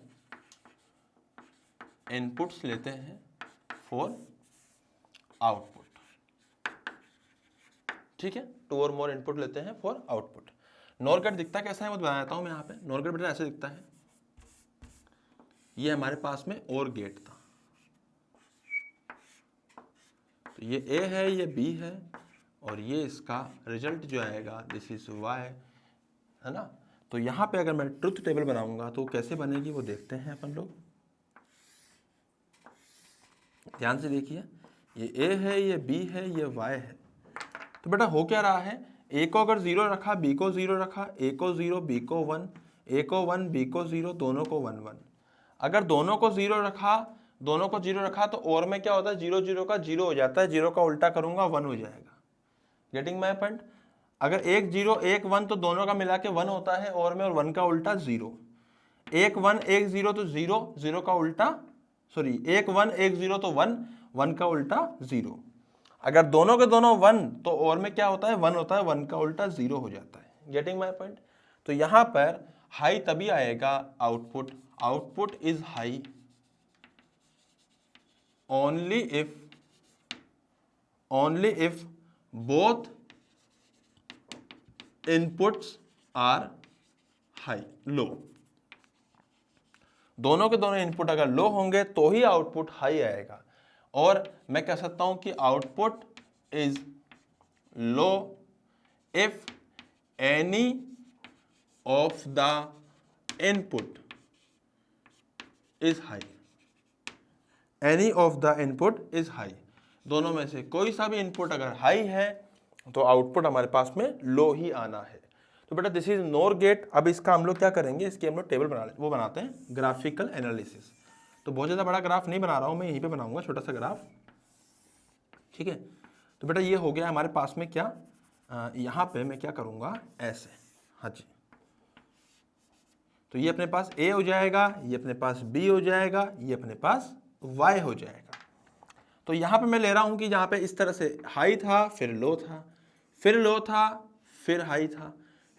इनपुट्स लेते हैं फॉर आउटपुट, ठीक है। 2 और मोर इनपुट लेते हैं फॉर आउटपुट। नॉर गेट दिखता कैसा है मैं बताता हूं मैं यहाँ पे। नॉर गेट बेटा ऐसे दिखता है, ये हमारे पास में और गेट था, तो ये ए है, ये बी है, और ये इसका रिजल्ट जो आएगा दिस इज वाई, है ना। तो यहाँ पे अगर मैं ट्रुथ टेबल बनाऊंगा तो कैसे बनेगी वो देखते हैं अपन लोग। ध्यान से देखिए, ये ए है, ये बी है, ये वाई है। तो बेटा हो क्या रहा है, ए को अगर 0 रखा, बी को 0 रखा, ए को 0 बी को 1, ए को 1 बी को 0, दोनों को 1 1। अगर दोनों को 0 रखा, दोनों को 0 रखा तो और में क्या होता है, 0 0 का 0 हो जाता है, 0 का उल्टा करूंगा 1 हो जाएगा। Getting my point? अगर 1 0 1 1 तो दोनों का मिला के 1 होता है और में, और 1 का उल्टा 0। 1 1 1 0 तो 0, 0 का उल्टा, सॉरी 1 1 1 0 तो 1, 1 का उल्टा 0। अगर दोनों के दोनों 1 तो और में क्या होता है, 1 होता है, 1 का उल्टा 0 हो जाता है। Getting my point? तो यहां पर हाई तभी आएगा output, output is high only if both inputs are high, low। दोनों के दोनों इनपुट अगर लो होंगे तो ही आउटपुट हाई आएगा। और मैं कह सकता हूं कि output is low if any of the input is high, any of the input is high. दोनों में से कोई सा भी इनपुट अगर हाई है तो आउटपुट हमारे पास में लो ही आना है। तो बेटा दिस इज नॉर गेट। अब इसका हम लोग क्या करेंगे, इसकी हम लोग टेबल बनाते हैं, ग्राफिकल एनालिसिस। तो बहुत ज़्यादा बड़ा ग्राफ नहीं बना रहा हूँ मैं, यहीं पे बनाऊंगा छोटा सा ग्राफ, ठीक है। तो बेटा ये हो गया हमारे पास में क्या, यहाँ पे मैं क्या करूँगा ऐसे, हाँ जी। तो ये अपने पास ए हो जाएगा, ये अपने पास बी हो जाएगा, ये अपने पास y हो जाएगा। तो यहाँ पे मैं ले रहा हूँ कि यहाँ पे इस तरह से हाई था, फिर लो था, फिर लो था, फिर हाई था,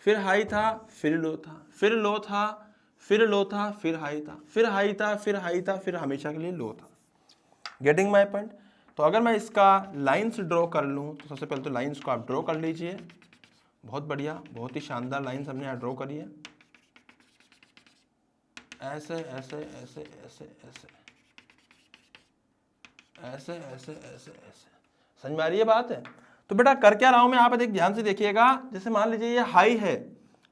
फिर हाई था, फिर लो था, फिर लो था, फिर लो था, फिर हाई था, फिर हाई था, फिर हाई था, फिर हमेशा के लिए लो था। Getting my point? तो अगर मैं इसका लाइन्स ड्रॉ कर लूँ तो सबसे पहले तो लाइन्स को आप ड्रॉ कर लीजिए। बहुत बढ़िया, बहुत ही शानदार लाइन्स हमने यहाँ ड्रॉ करी है। ऐसे ऐसे ऐसे ऐसे ऐसे ऐसे ऐसे ऐसे ऐसे, समझ में आ रही है बात है। तो बेटा कर क्या रहा हूं मैं यहाँ पे, देख ध्यान से देखिएगा। जैसे मान लीजिए ये हाई है,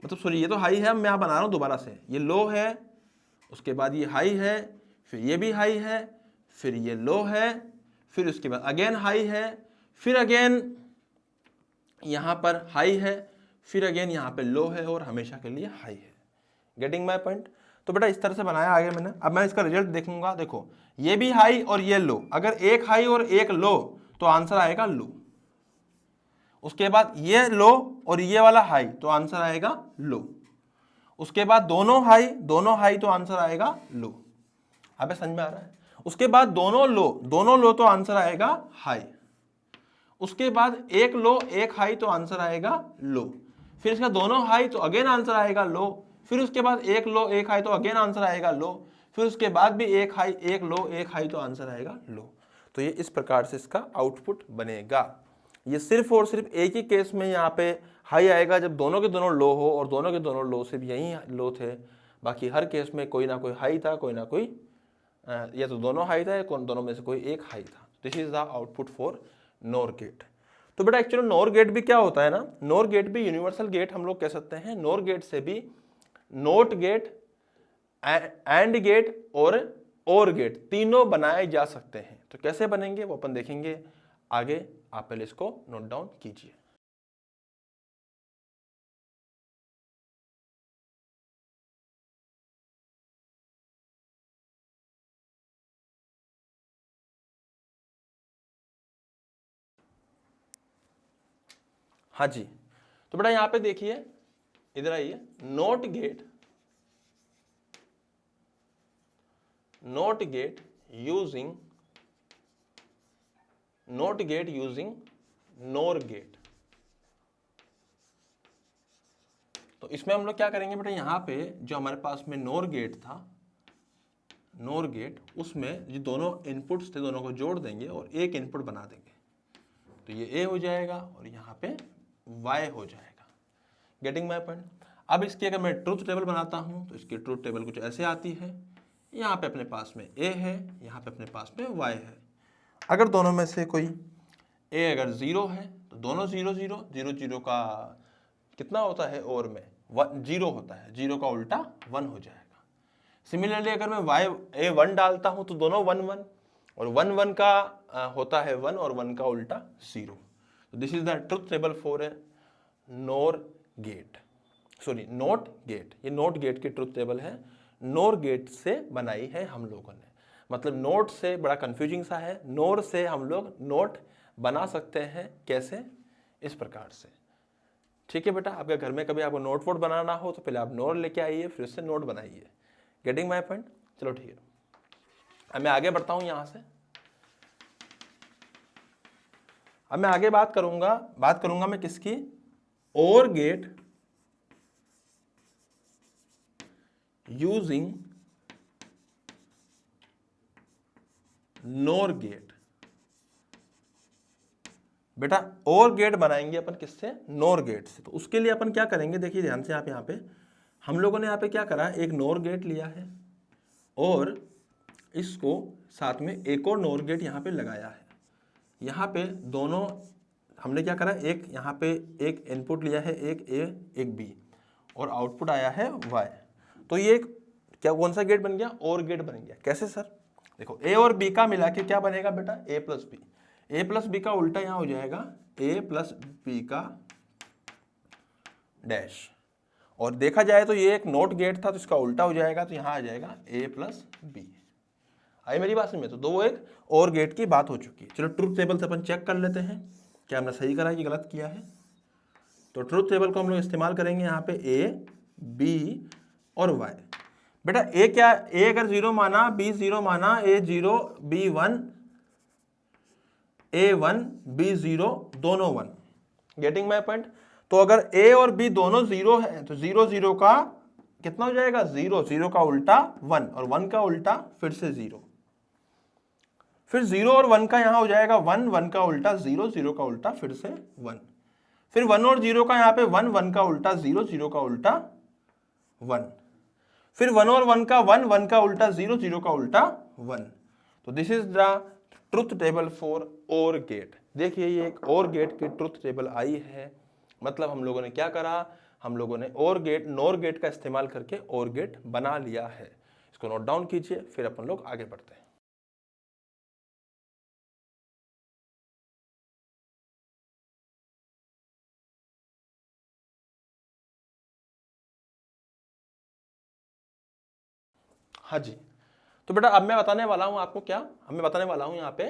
मतलब सॉरी ये तो हाई है, मैं यहाँ बना रहा हूँ दोबारा से, ये लो है, उसके बाद ये हाई है, फिर ये भी हाई है, फिर ये लो है, फिर उसके बाद अगेन हाई है, फिर अगेन यहाँ पर हाई है, फिर अगेन यहाँ पे लो है और हमेशा के लिए हाई है। Getting my point. तो बेटा इस तरह से बनाया आगे मैंने। अब मैं इसका रिजल्ट देखूंगा, देखो ये भी हाई और ये लो, अगर एक हाई और एक लो तो आंसर आएगा लो। उसके बाद ये लो और ये वाला हाई तो आंसर आएगा लो। उसके बाद दोनों हाई तो आंसर आएगा लो। अब समझ में आ रहा है। उसके बाद दोनों लो तो आंसर आएगा हाई। उसके बाद एक लो एक हाई तो आंसर आएगा लो। फिर इसका दोनों हाई तो अगेन आंसर आएगा लो। फिर उसके बाद एक लो एक हाई तो अगेन आंसर आएगा लो। फिर उसके बाद भी एक हाई एक लो एक हाई तो आंसर आएगा लो। तो ये इस प्रकार से इसका आउटपुट बनेगा। ये सिर्फ और सिर्फ एक ही केस में यहाँ पे हाई आएगा जब दोनों के दोनों लो हो, और दोनों के दोनों लो सिर्फ यही लो थे। बाकी हर केस में कोई ना कोई हाई था, कोई ना कोई या तो दोनों हाई था या दोनों में से कोई एक हाई था। This is the output for NOR gate. तो बेटा एक्चुअली नॉर गेट भी क्या होता है ना, नॉर गेट भी यूनिवर्सल गेट हम लोग कह सकते हैं। नॉर गेट से भी नोट गेट, एंड गेट और गेट तीनों बनाए जा सकते हैं। तो कैसे बनेंगे वो अपन देखेंगे आगे। आप पहले इसको नोट डाउन कीजिए। हाँ जी, तो बेटा यहां पे देखिए, इधर आइए। NOT gate using NOR gate. तो इसमें हम लोग क्या करेंगे बेटा, यहां पे जो हमारे पास में नोर गेट था, नोर गेट, उसमें जो दोनों इनपुट्स थे दोनों को जोड़ देंगे और एक इनपुट बना देंगे। तो ये ए हो जाएगा और यहाँ पे वाई हो जाएगा। Getting my point. अब इसकी अगर मैं ट्रूथ टेबल बनाता हूँ तो इसकी ट्रूथ टेबल कुछ ऐसे आती है। यहाँ पे अपने पास में ए है, यहाँ पे अपने पास में वाई है। अगर दोनों में से कोई ए अगर 0 है तो दोनों 0 0 0 0 का कितना होता है, और में 0 होता है, 0 का उल्टा 1 हो जाएगा। सिमिलरली अगर मैं वाई ए 1 डालता हूँ तो दोनों 1 1, और 1 1 का होता है 1 और 1 का उल्टा 0। This is the truth table for a NOR gate, sorry NOT gate. ये नोट गेट की ट्रुथ टेबल है, नोर गेट से बनाई है हम लोगों ने। मतलब नोट से बड़ा कंफ्यूजिंग सा है, नोर से हम लोग नोट बना सकते हैं। कैसे? इस प्रकार से। ठीक है बेटा, आपके घर में कभी आपको नोट वोट बनाना हो तो पहले आप नोट लेके आइए, फिर उससे नोट बनाइए। Getting my point. चलो ठीक है, अब मैं आगे बढ़ता हूं यहां से। अब मैं आगे बात करूंगा मैं किसकी, और गेट यूजिंग नोर गेट। बेटा और गेट बनाएंगे अपन किससे, नोर गेट से। तो उसके लिए अपन क्या करेंगे, देखिए ध्यान से आप यहाँ पे, हम लोगों ने यहाँ पे क्या करा, एक नोर गेट लिया है और इसको साथ में एक और नोर गेट यहाँ पे लगाया है। यहाँ पे दोनों हमने क्या करा, एक यहाँ पे एक इनपुट लिया है, एक ए एक बी, और आउटपुट आया है वाई। तो ये क्या कौन सा गेट बन गया, और गेट बन गया। कैसे सर, देखो ए और बी का मिला के क्या बनेगा बेटा, ए प्लस बी। ए प्लस बी का उल्टा यहां हो जाएगा ए प्लस बी का डैश। और देखा जाए तो ये एक नोट गेट था तो इसका उल्टा हो जाएगा, तो यहां आ जाएगा ए प्लस बी। आई मेरी बात में, तो दो एक और गेट की बात हो चुकी है। चलो ट्रुथ टेबल से अपन चेक कर लेते हैं क्या हमने सही करा कि गलत किया है। तो ट्रुथ टेबल को हम लोग इस्तेमाल करेंगे यहाँ पे ए बी और वाई। बेटा ए क्या, ए अगर 0 माना, बी 0 माना, ए 0 बी 1, ए 1 बी 0, दोनों 1। Getting my point. तो अगर ए और बी दोनों 0 है तो 0 0 का कितना हो जाएगा, 0 0 का उल्टा 1, और 1 का उल्टा फिर से 0, फिर 0 और 1 का यहां हो जाएगा 1, 1 का उल्टा 0, 0 का उल्टा फिर से 1, फिर 1 और 0 का यहां पे 1, 1 का उल्टा 0, 0 का उल्टा 1, फिर 1 और 1 का 1, 1 का उल्टा 0, 0 का उल्टा 1। तो this is the truth table for OR gate. देखिए ये एक OR गेट की ट्रुथ टेबल आई है। मतलब हम लोगों ने क्या करा, हम लोगों ने OR गेट NOR गेट का इस्तेमाल करके OR गेट बना लिया है। इसको नोट डाउन कीजिए, फिर अपन लोग आगे बढ़ते हैं। हाँ जी, तो बेटा अब मैं बताने वाला हूं आपको क्या, मैं बताने वाला हूं यहाँ पे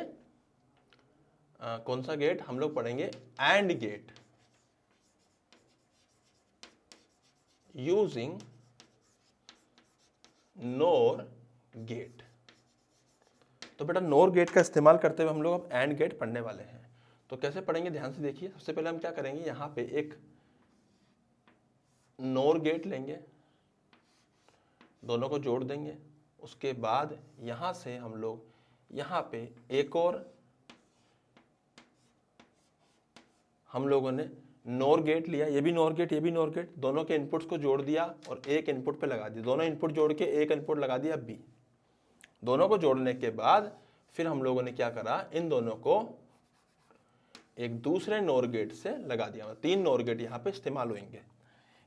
कौन सा गेट हम लोग पढ़ेंगे, AND gate using NOR gate. तो बेटा NOR गेट का इस्तेमाल करते हुए हम लोग अब एंड गेट पढ़ने वाले हैं। तो कैसे पढ़ेंगे ध्यान से देखिए। सबसे पहले हम क्या करेंगे, यहाँ पे एक NOR गेट लेंगे, दोनों को जोड़ देंगे। उसके बाद यहाँ से हम लोग यहाँ पे एक और हम लोगों ने NOR गेट लिया, ये भी NOR गेट, ये भी NOR गेट, दोनों के इनपुट्स को जोड़ दिया और एक इनपुट पे लगा दिया। दोनों इनपुट जोड़ के एक इनपुट लगा दिया B। दोनों को जोड़ने के बाद फिर हम लोगों ने क्या करा, इन दोनों को एक दूसरे NOR गेट से लगा दिया। 3 NOR गेट यहाँ पे इस्तेमाल होंगे।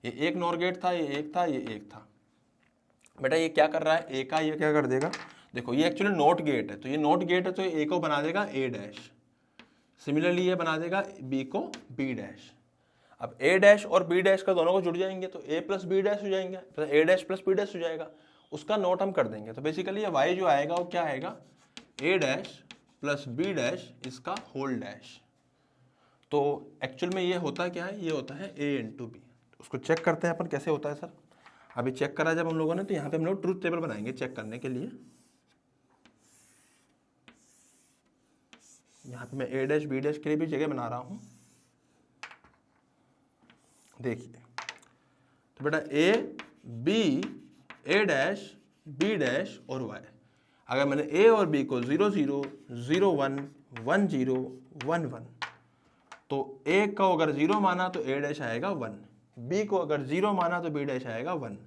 ये एक NOR गेट था, ये एक था, ये एक था। बेटा ये क्या कर रहा है, ए का ये क्या कर देगा, देखो ये एक्चुअली नोट गेट है, तो ये नोट गेट है तो ए को बना देगा A डैश। सिमिलरली ये बना देगा B को B डैश। अब A डैश और B डैश का दोनों को जुड़ जाएंगे तो A प्लस B डैश हो जाएंगे, तो A dash plus B dash हो जाएगा। उसका नोट हम कर देंगे। तो बेसिकली ये Y जो आएगा वो क्या आएगा, A dash plus B dash इसका होल डैश। तो एक्चुअल में ये होता क्या है, ये होता है A इंटू B। उसको चेक करते हैं अपन कैसे होता है सर। अभी चेक करा जब हम लोगों ने, तो यहाँ पे हम लोग ट्रूथ टेबल बनाएंगे चेक करने के लिए। यहाँ पे मैं A डैश B डैश के लिए भी जगह बना रहा हूँ। देखिए तो बेटा A B A dash B dash और Y, अगर मैंने A और B को 0 0 0 1 1 0 1 1, तो A को अगर 0 माना तो A डैश आएगा 1, B को अगर 0 माना तो B डैश आएगा 1।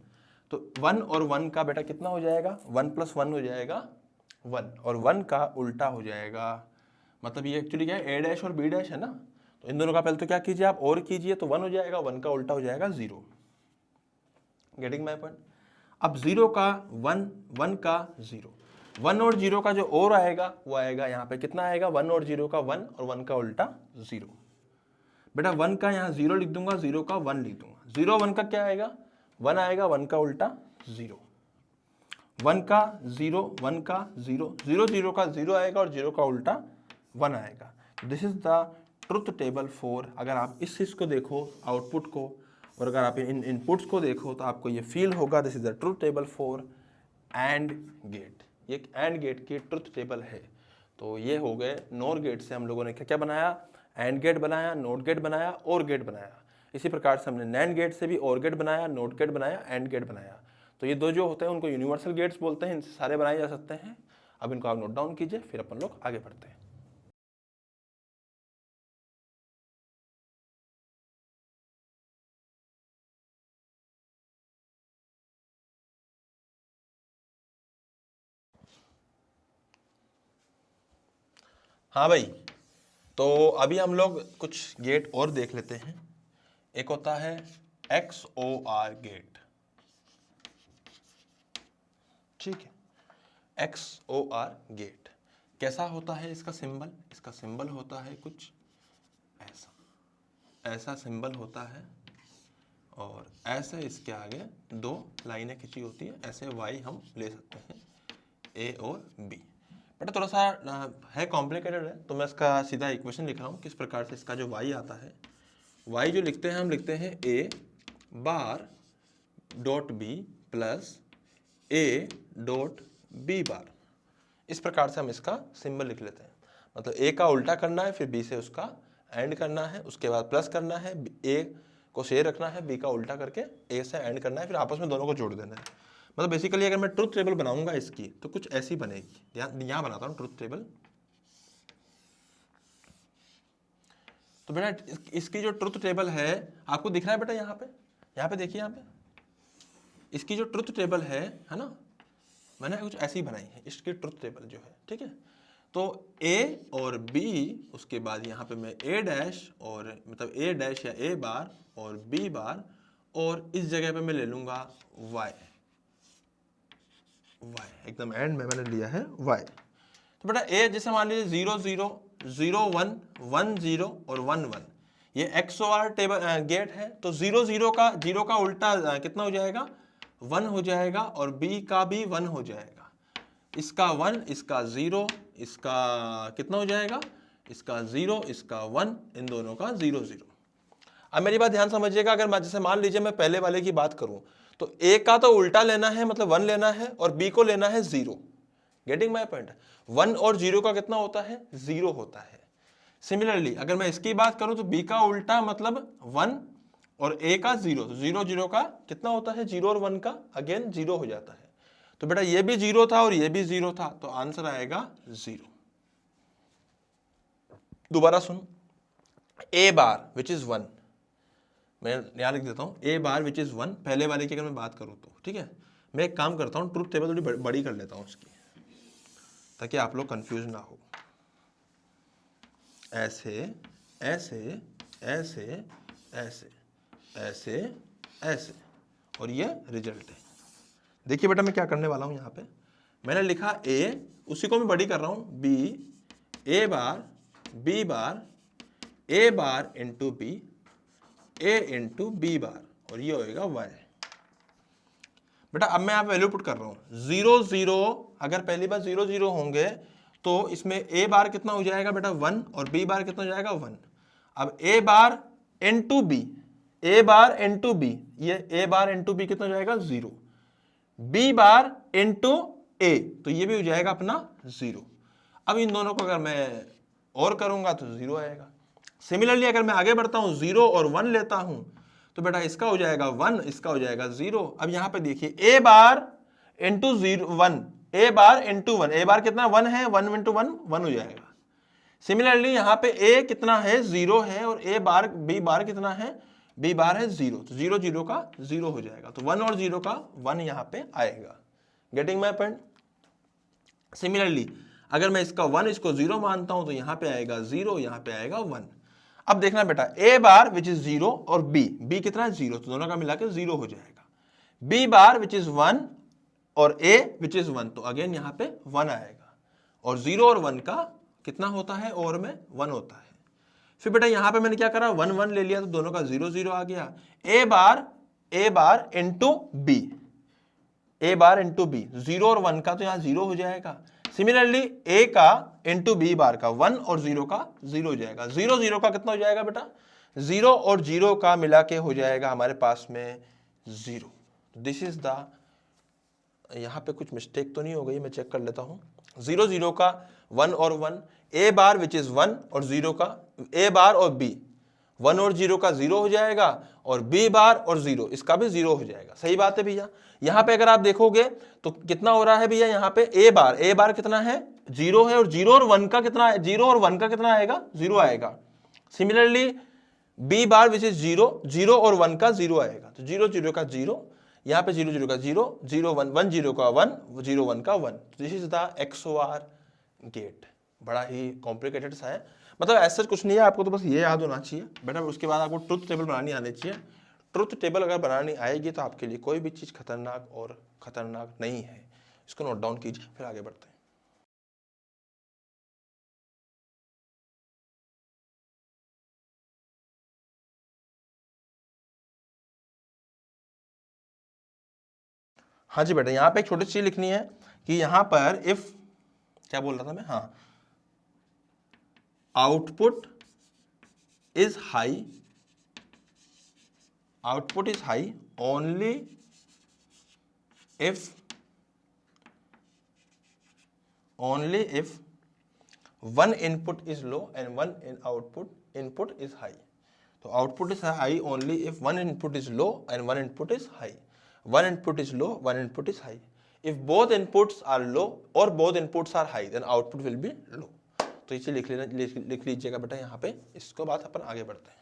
तो 1 और 1 का बेटा कितना हो जाएगा, 1 प्लस 1 हो जाएगा 1, और 1 का उल्टा हो जाएगा। मतलब ये एक्चुअली क्या है, A डैश और B डैश है ना, तो इन दोनों का पहले तो क्या कीजिए आप, और कीजिए, तो 1 हो जाएगा, 1 का उल्टा हो जाएगा 0। Getting my point. अब 0 का 1, 1 का 0, 1 और 0 का जो और आएगा वो आएगा यहाँ पे कितना आएगा, 1 और 0 का 1 और 1 का उल्टा 0। बेटा 1 का यहाँ 0 लिख दूंगा, 0 का 1 लिख दूंगा। 0 1 का क्या आएगा, 1 आएगा, 1 का उल्टा 0। 1 का 0, 1 का 0, 0 0 का 0 आएगा और 0 का उल्टा 1 आएगा। This is the truth table for, अगर आप इस चीज़ को देखो आउटपुट को, और अगर आप इन इनपुट्स को देखो तो आपको ये फील होगा this is the truth table for and gate. ये एक एंड गेट की ट्रुथ टेबल है। तो ये हो गए NOR गेट से हम लोगों ने क्या क्या बनाया, एंड गेट बनाया, नोट गेट बनाया, OR गेट बनाया। इसी प्रकार से हमने NAND गेट से भी OR गेट बनाया, नोट गेट बनाया, एंड गेट बनाया। तो ये दो जो होते हैं उनको यूनिवर्सल गेट्स बोलते हैं, इनसे सारे बनाए जा सकते हैं। अब इनको आप नोट डाउन कीजिए, फिर अपन लोग आगे बढ़ते हैं। हाँ भाई, तो अभी हम लोग कुछ गेट और देख लेते हैं। एक होता है XOR गेट, ठीक है। XOR गेट कैसा होता है, इसका सिंबल, इसका सिंबल होता है कुछ ऐसा, ऐसा सिंबल होता है, और ऐसे इसके आगे 2 लाइनें खिंची होती है, ऐसे Y हम ले सकते हैं, A और B। बेटा थोड़ा सा है कॉम्प्लिकेटेड है, तो मैं इसका सीधा इक्वेशन लिख रहा हूँ किस प्रकार से इसका जो Y आता है। Y जो लिखते हैं हम लिखते हैं A bar dot B plus A dot B बार। इस प्रकार से हम इसका सिंबल लिख लेते हैं। मतलब A का उल्टा करना है, फिर B से उसका एंड करना है, उसके बाद प्लस करना है, A को शेयर रखना है, B का उल्टा करके A से एंड करना है, फिर आपस में दोनों को जोड़ देना है। मतलब बेसिकली अगर मैं ट्रुथ टेबल बनाऊंगा इसकी तो कुछ ऐसी बनेगी। यहाँ बनाता हूँ ट्रुथ टेबल। तो बेटा इसकी जो ट्रुथ टेबल है आपको दिख रहा है बेटा, यहाँ पे देखिए, यहाँ पे इसकी जो ट्रुथ टेबल है ना, मैंने कुछ ऐसी बनाई है इसकी ट्रुथ टेबल जो है, ठीक है। तो ए और बी, उसके बाद यहाँ पे मैं ए डैश और मतलब ए डैश या ए बार और बी बार, और इस जगह पे मैं ले लूँगा वाई, एकदम एंड में मैंने लिया है वाई। तो बेटा ए जैसे मान लीजिए 0 0 0 1 1 0 और 1 1, ये XOR टेबल गेट है। तो 0 0 का उल्टा कितना हो जाएगा, 1 हो जाएगा, और बी का भी 1 हो जाएगा। इसका 1, इसका 0, इसका कितना हो जाएगा, इसका 0, इसका 1, इन दोनों का 0 0। अब मेरी बात ध्यान समझिएगा, अगर मैं जैसे मान लीजिए मैं पहले वाले की बात करूं, तो ए का तो उल्टा लेना है, मतलब 1 लेना है, और बी को लेना है 0। Getting my point. 1 और 0 का कितना होता है, 0 होता है। सिमिलरली अगर मैं इसकी बात करूं तो बी का उल्टा मतलब 1 और ए का 0, तो 0 0 का कितना होता है, 0 और 1 का अगेन 0 हो जाता है। तो बेटा ये भी 0 था और ये भी 0 था, तो आंसर आएगा 0। दोबारा सुन, ए बार विच इज 1, मैं यहाँ लिख देता हूँ, ए बार विच इज 1, पहले वाले की अगर मैं बात करूँ तो, ठीक है। मैं एक काम करता हूँ, ट्रुथ टेबल थोड़ी बड़ी कर लेता हूँ इसकी, ताकि आप लोग कंफ्यूज ना हो। ऐसे ऐसे ऐसे ऐसे ऐसे ऐसे, और ये रिजल्ट है। देखिए बेटा मैं क्या करने वाला हूँ, यहाँ पे मैंने लिखा ए, उसी को मैं बड़ी कर रहा हूँ, बी, ए बार बी बार, ए बार इंटू बी, ए इंटू बी बार, और ये होएगा वाई। बेटा अब मैं यहाँ वैल्यू पुट कर रहा हूँ 0 0, अगर पहली बार 0 0 होंगे तो इसमें ए बार कितना हो जाएगा बेटा 1, और बी बार कितना हो जाएगा 1। अब ए बार इंटू बी, ए बार इंटू बी, ये ए बार इंटू बी कितना हो जाएगा 0, बी बार इंटू ए, तो ये भी हो जाएगा अपना 0। अब इन दोनों को अगर मैं और करूंगा तो 0 आएगा। सिमिलरली अगर मैं आगे बढ़ता हूं 0 और 1 लेता हूं, तो बेटा इसका हो जाएगा 1, इसका हो जाएगा 0। अब यहां पे देखिए ए बार इंटू 1, ए बार इंटू 1, ए बार कितना 1 है, 1 इंटू 1 1 हो जाएगा। सिमिलरली यहाँ पे ए कितना है 0 है, और ए बार बी बार कितना है, बी बार है 0, तो 0 0 का 0 हो जाएगा, तो 1 और 0 का 1 यहाँ पे आएगा। Getting my point. सिमिलरली अगर मैं इसका 1 इसको 0 मानता हूं, तो यहाँ पे आएगा 0, यहाँ पे आएगा 1। अब देखना बेटा ए बार विच इज 0 और बी कितना है 0, तो दोनों का मिलाकर 0 हो जाएगा। बी बार विच इज 1 और ए विच इज 1, तो अगेन यहाँ पे 1 आएगा, और 0 और 1 का कितना होता है, और में 1 होता है। फिर बेटा यहाँ पे मैंने क्या करा, 1 1 ले लिया, तो दोनों का 0 0 आ गया। ए बार इंटू बी, ए बार इंटू बी, 0 और 1 का तो यहाँ 0 हो जाएगा। सिमिलरली ए का इंटू बी बार का 1 और 0 का 0 हो जाएगा। 0 0 का कितना हो जाएगा बेटा, 0 और 0 का मिला के हो जाएगा हमारे पास में 0। दिस इज द, यहाँ पे कुछ मिस्टेक तो नहीं हो गई, मैं चेक कर लेता हूँ। 0 0 का 1 और 1, ए बार विच इज 1 और 0 का, ए बार और बी 1 और 0 का 0 हो जाएगा, और बी बार और 0 इसका भी 0 हो जाएगा। सही बात है भैया। यहाँ पे अगर आप देखोगे तो कितना हो रहा है भैया, यहाँ पे ए बार कितना है 0 है, और 0 और 1 का कितना है, 0 और 1 का कितना आएगा 0 आएगा। Similarly B bar which is 0, 0 और 1 का 0 आएगा, तो 0 0 का 0, यहाँ पे 0 0 का 0, 0 1 1 0 का 1, 0 1 का 1। This is the XOR gate. बड़ा ही कॉम्प्लिकेटेड सा है, मतलब ऐसा कुछ नहीं है, आपको तो बस ये याद होना चाहिए बेटा। उसके बाद आपको ट्रुथ टेबल बनानी आनी चाहिए। ट्रुथ टेबल अगर बनानी आएगी तो आपके लिए कोई भी चीज़ खतरनाक और खतरनाक नहीं है। इसको नोट डाउन कीजिए, फिर आगे बढ़ते हैं। हाँ जी बेटा, यहाँ पे एक छोटी सी चीज लिखनी है कि यहाँ पर इफ, क्या बोल रहा था मैं, हाँ, output is high, output is high only if one input is low and one input is high. तो output is high only if one input is low and one input is high. One input is low, one input is high. If both inputs are low or both inputs are high, then output will be low. तो इसे लिख लीजिएगा बेटा यहाँ पे। इसको बात अपन आगे बढ़ते हैं।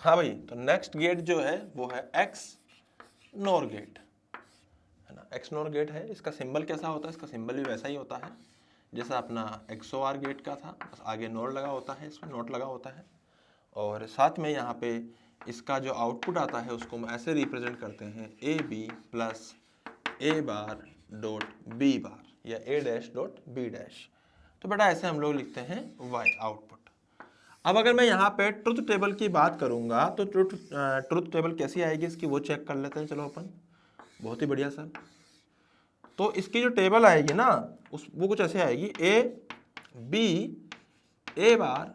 हाँ भाई, तो नेक्स्ट गेट जो है वो है एक्स नोर गेट, है ना। एक्स नोर गेट है, इसका सिंबल कैसा होता है, इसका सिंबल भी वैसा ही होता है जैसा अपना XOR गेट का था, बस आगे नोट लगा होता है, इसमें नोट लगा होता है। और साथ में यहाँ पे इसका जो आउटपुट आता है उसको हम ऐसे रिप्रेजेंट करते हैं AB plus A bar dot B बार या A dash dot B dash. तो बेटा ऐसे हम लोग लिखते हैं Y आउटपुट। अब अगर मैं यहाँ पे ट्रुथ टेबल की बात करूँगा तो ट्रुथ टेबल कैसी आएगी इसकी वो चेक कर लेते हैं। चलो अपन, बहुत ही बढ़िया सर। तो इसकी जो टेबल आएगी ना वो कुछ ऐसे आएगी, A बार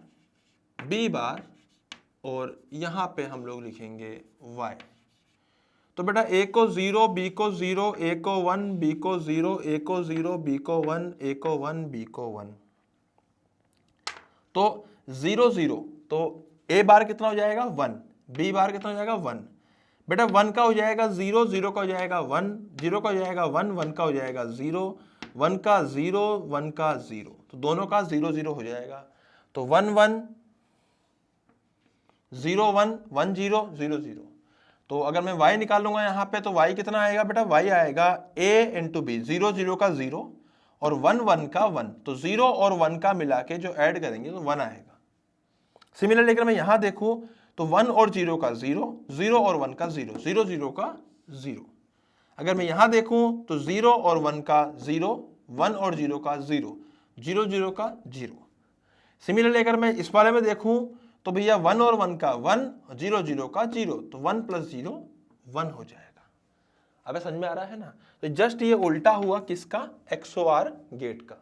B बार और यहाँ पे हम लोग लिखेंगे Y। तो बेटा A को 0, B को 0, A को 1, B को 0, A को 0, B को 1, A को 1, B को 1। तो 0 0, तो A बार कितना हो जाएगा 1, B बार कितना हो जाएगा 1। बेटा 1 का हो जाएगा 0, 0 का हो जाएगा 1, 0 का हो जाएगा 1, 1 का हो जाएगा 0, 1 का 0, 1 का 0, तो दोनों का 0 0 हो जाएगा। तो 1 1 0 1 1 0 0 0। तो अगर मैं y निकालूंगा यहाँ पे तो y कितना आएगा बेटा, y आएगा a इंटू बी, 0 0 का 0 और 1 1 का 1, तो 0 और 1 का मिला के जो ऐड करेंगे तो 1 आएगा। सिमिलरली अगर मैं यहाँ देखूँ तो 1 और 0 का 0, 0 और 1 का 0, 0 0 का 0। अगर मैं यहाँ देखूँ तो 0 और 1 का 0, 1 और 0 का 0, 0 0 का 0। सिमिलरली अगर मैं इस वाले में देखूँ तो भैया 1 और 1 का 1, 0 0 का 0, तो 1 प्लस 0 1 हो जाएगा। अब समझ में आ रहा है ना। तो जस्ट ये उल्टा हुआ किसका, XOR गेट का।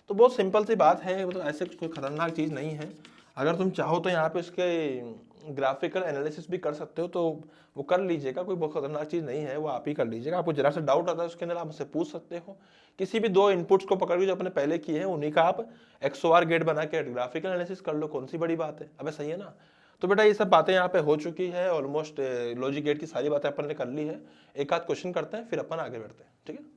तो बहुत सिंपल सी बात है, वो तो ऐसे कोई खतरनाक चीज़ नहीं है। अगर तुम चाहो तो यहाँ पे उसके ग्राफिकल एनालिसिस भी कर सकते हो, तो वो कर लीजिएगा, कोई बहुत खतरनाक चीज़ नहीं है, वो आप ही कर लीजिएगा। आपको जरा सा डाउट आता है उसके अंदर आप मुझसे पूछ सकते हो। किसी भी दो इनपुट्स को पकड़ के जो अपने पहले किए हैं उन्हीं का आप XOR गेट बना के ग्राफिकल एनालिसिस कर लो, कौन सी बड़ी बात है। अबे सही है ना। तो बेटा ये सब बातें यहाँ पे हो चुकी है, ऑलमोस्ट लॉजिक गेट की सारी बातें अपन ने कर ली है। एक आध क्वेश्चन करते हैं फिर अपन आगे बढ़ते हैं, ठीक है।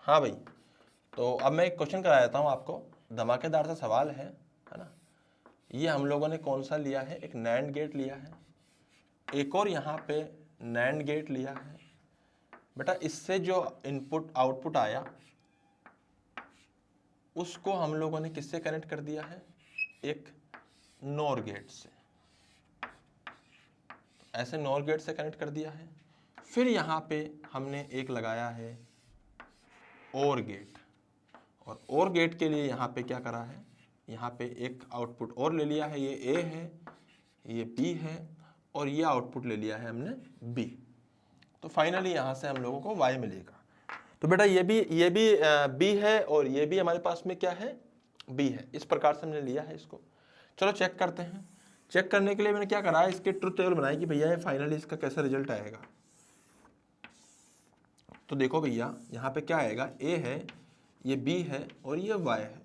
हाँ भाई, तो अब मैं एक क्वेश्चन करा देता हूँ आपको, धमाकेदार सा सवाल है ना। ये हम लोगों ने कौन सा लिया है, एक नैंड गेट लिया है, एक और यहाँ पे नैंड गेट लिया है। बेटा इससे जो इनपुट आउटपुट आया उसको हम लोगों ने किससे कनेक्ट कर दिया है, एक नॉर गेट से। ऐसे नॉर गेट से कनेक्ट कर दिया है। फिर यहाँ पे हमने एक लगाया है और गेट, और गेट के लिए यहाँ पे क्या करा है, यहाँ पे एक आउटपुट और ले लिया है, ये A है, ये B है और ये आउटपुट ले लिया है हमने B। तो फाइनली यहाँ से हम लोगों को Y मिलेगा। तो बेटा ये भी B है और ये भी हमारे पास में क्या है, B है। इस प्रकार से हमने लिया है इसको। चलो चेक करते हैं। चेक करने के लिए मैंने क्या करा है, इसके ट्रुथ टेबल बनाई कि भैया ये फाइनली इसका कैसा रिजल्ट आएगा। तो देखो भैया यहाँ पे क्या आएगा, A है, ये B है और ये Y है।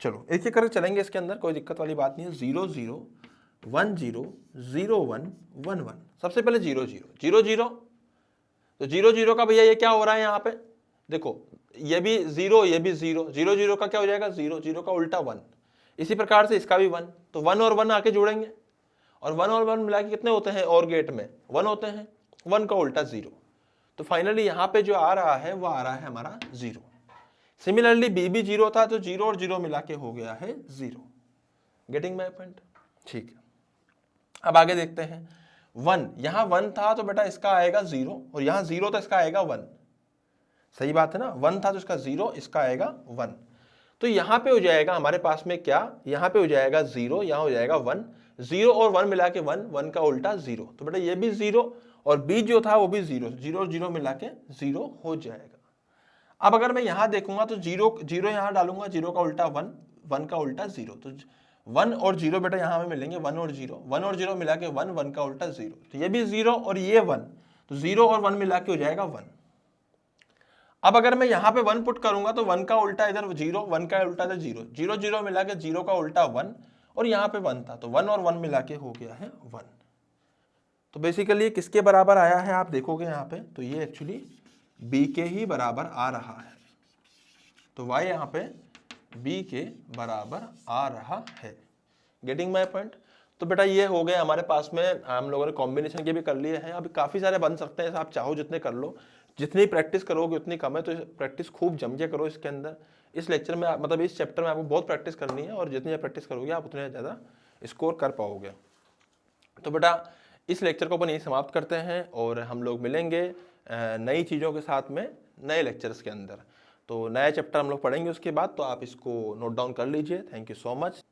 चलो एक एक करके चलेंगे इसके अंदर, कोई दिक्कत वाली बात नहीं है। 0 0 1 0 0 1 1 1। सबसे पहले 0 0 0 0, तो 0 0 का भैया ये क्या हो रहा है यहाँ पे, देखो ये भी 0, ये भी 0, 0 0 का क्या हो जाएगा 0, 0 का उल्टा 1। इसी प्रकार से इसका भी 1, तो 1 और 1 आके जुड़ेंगे और 1 और 1 मिला के कितने होते हैं, और गेट में 1 होते हैं, 1 का उल्टा 0। तो फाइनली यहाँ पे जो आ रहा है वो आ रहा है हमारा 0। सिमिलरली B भी 0 था, तो 0 और 0 मिला के हो गया है 0। गेटिंग माय पॉइंट, ठीक है। अब आगे देखते हैं। 1, यहाँ 1 था तो बेटा इसका आएगा 0 और यहाँ 0 तो इसका आएगा 1। सही बात है ना, 1 था तो इसका 0, इसका आएगा 1। तो यहाँ पे हो जाएगा हमारे पास में क्या, यहाँ पे हो जाएगा 0, यहाँ हो जाएगा 1, 0 और 1 मिला के 1, 1 का उल्टा 0। तो बेटा ये भी 0 और B जो था वो भी 0, 0 और 0 मिला के 0 हो जाएगा। अब अगर मैं यहाँ देखूंगा तो 0 0 यहाँ डालूंगा, 0 का उल्टा 1, 1 का उल्टा 0, तो 1 और 0 बेटा यहाँ में मिलेंगे, 1 और 0, 1 और 0 मिला के 1, 1 का उल्टा 0, तो ये भी 0 और ये 1, तो 0 और 1 मिला के हो जाएगा 1। अब अगर मैं यहाँ पे 1 पुट करूंगा तो 1 का उल्टा इधर 0, 1 का उल्टा इधर 0, 0 0 मिला के 0 का उल्टा 1 और यहाँ पे 1 था, तो 1 और 1 मिला के हो गया है 1। तो बेसिकली ये किसके बराबर आया है आप देखोगे यहाँ पे, तो ये एक्चुअली b के ही बराबर आ रहा है। तो y यहाँ पे b के बराबर आ रहा है। Getting my point. तो बेटा ये हो गए हमारे पास में, हम लोगों ने कॉम्बिनेशन के भी कर लिए हैं। अभी काफ़ी सारे बन सकते हैं, आप चाहो जितने कर लो, जितनी प्रैक्टिस करोगे उतनी कम है। तो प्रैक्टिस खूब जम के करो इसके अंदर। इस लेक्चर में मतलब इस चैप्टर में आपको बहुत प्रैक्टिस करनी है, और जितनी प्रैक्टिस करोगे आप उतने ज़्यादा स्कोर कर पाओगे। तो बेटा इस लेक्चर को अपन यहीं समाप्त करते हैं, और हम लोग मिलेंगे नई चीज़ों के साथ में नए लेक्चर्स के अंदर। तो नया चैप्टर हम लोग पढ़ेंगे उसके बाद, तो आप इसको नोट डाउन कर लीजिए। Thank you so much.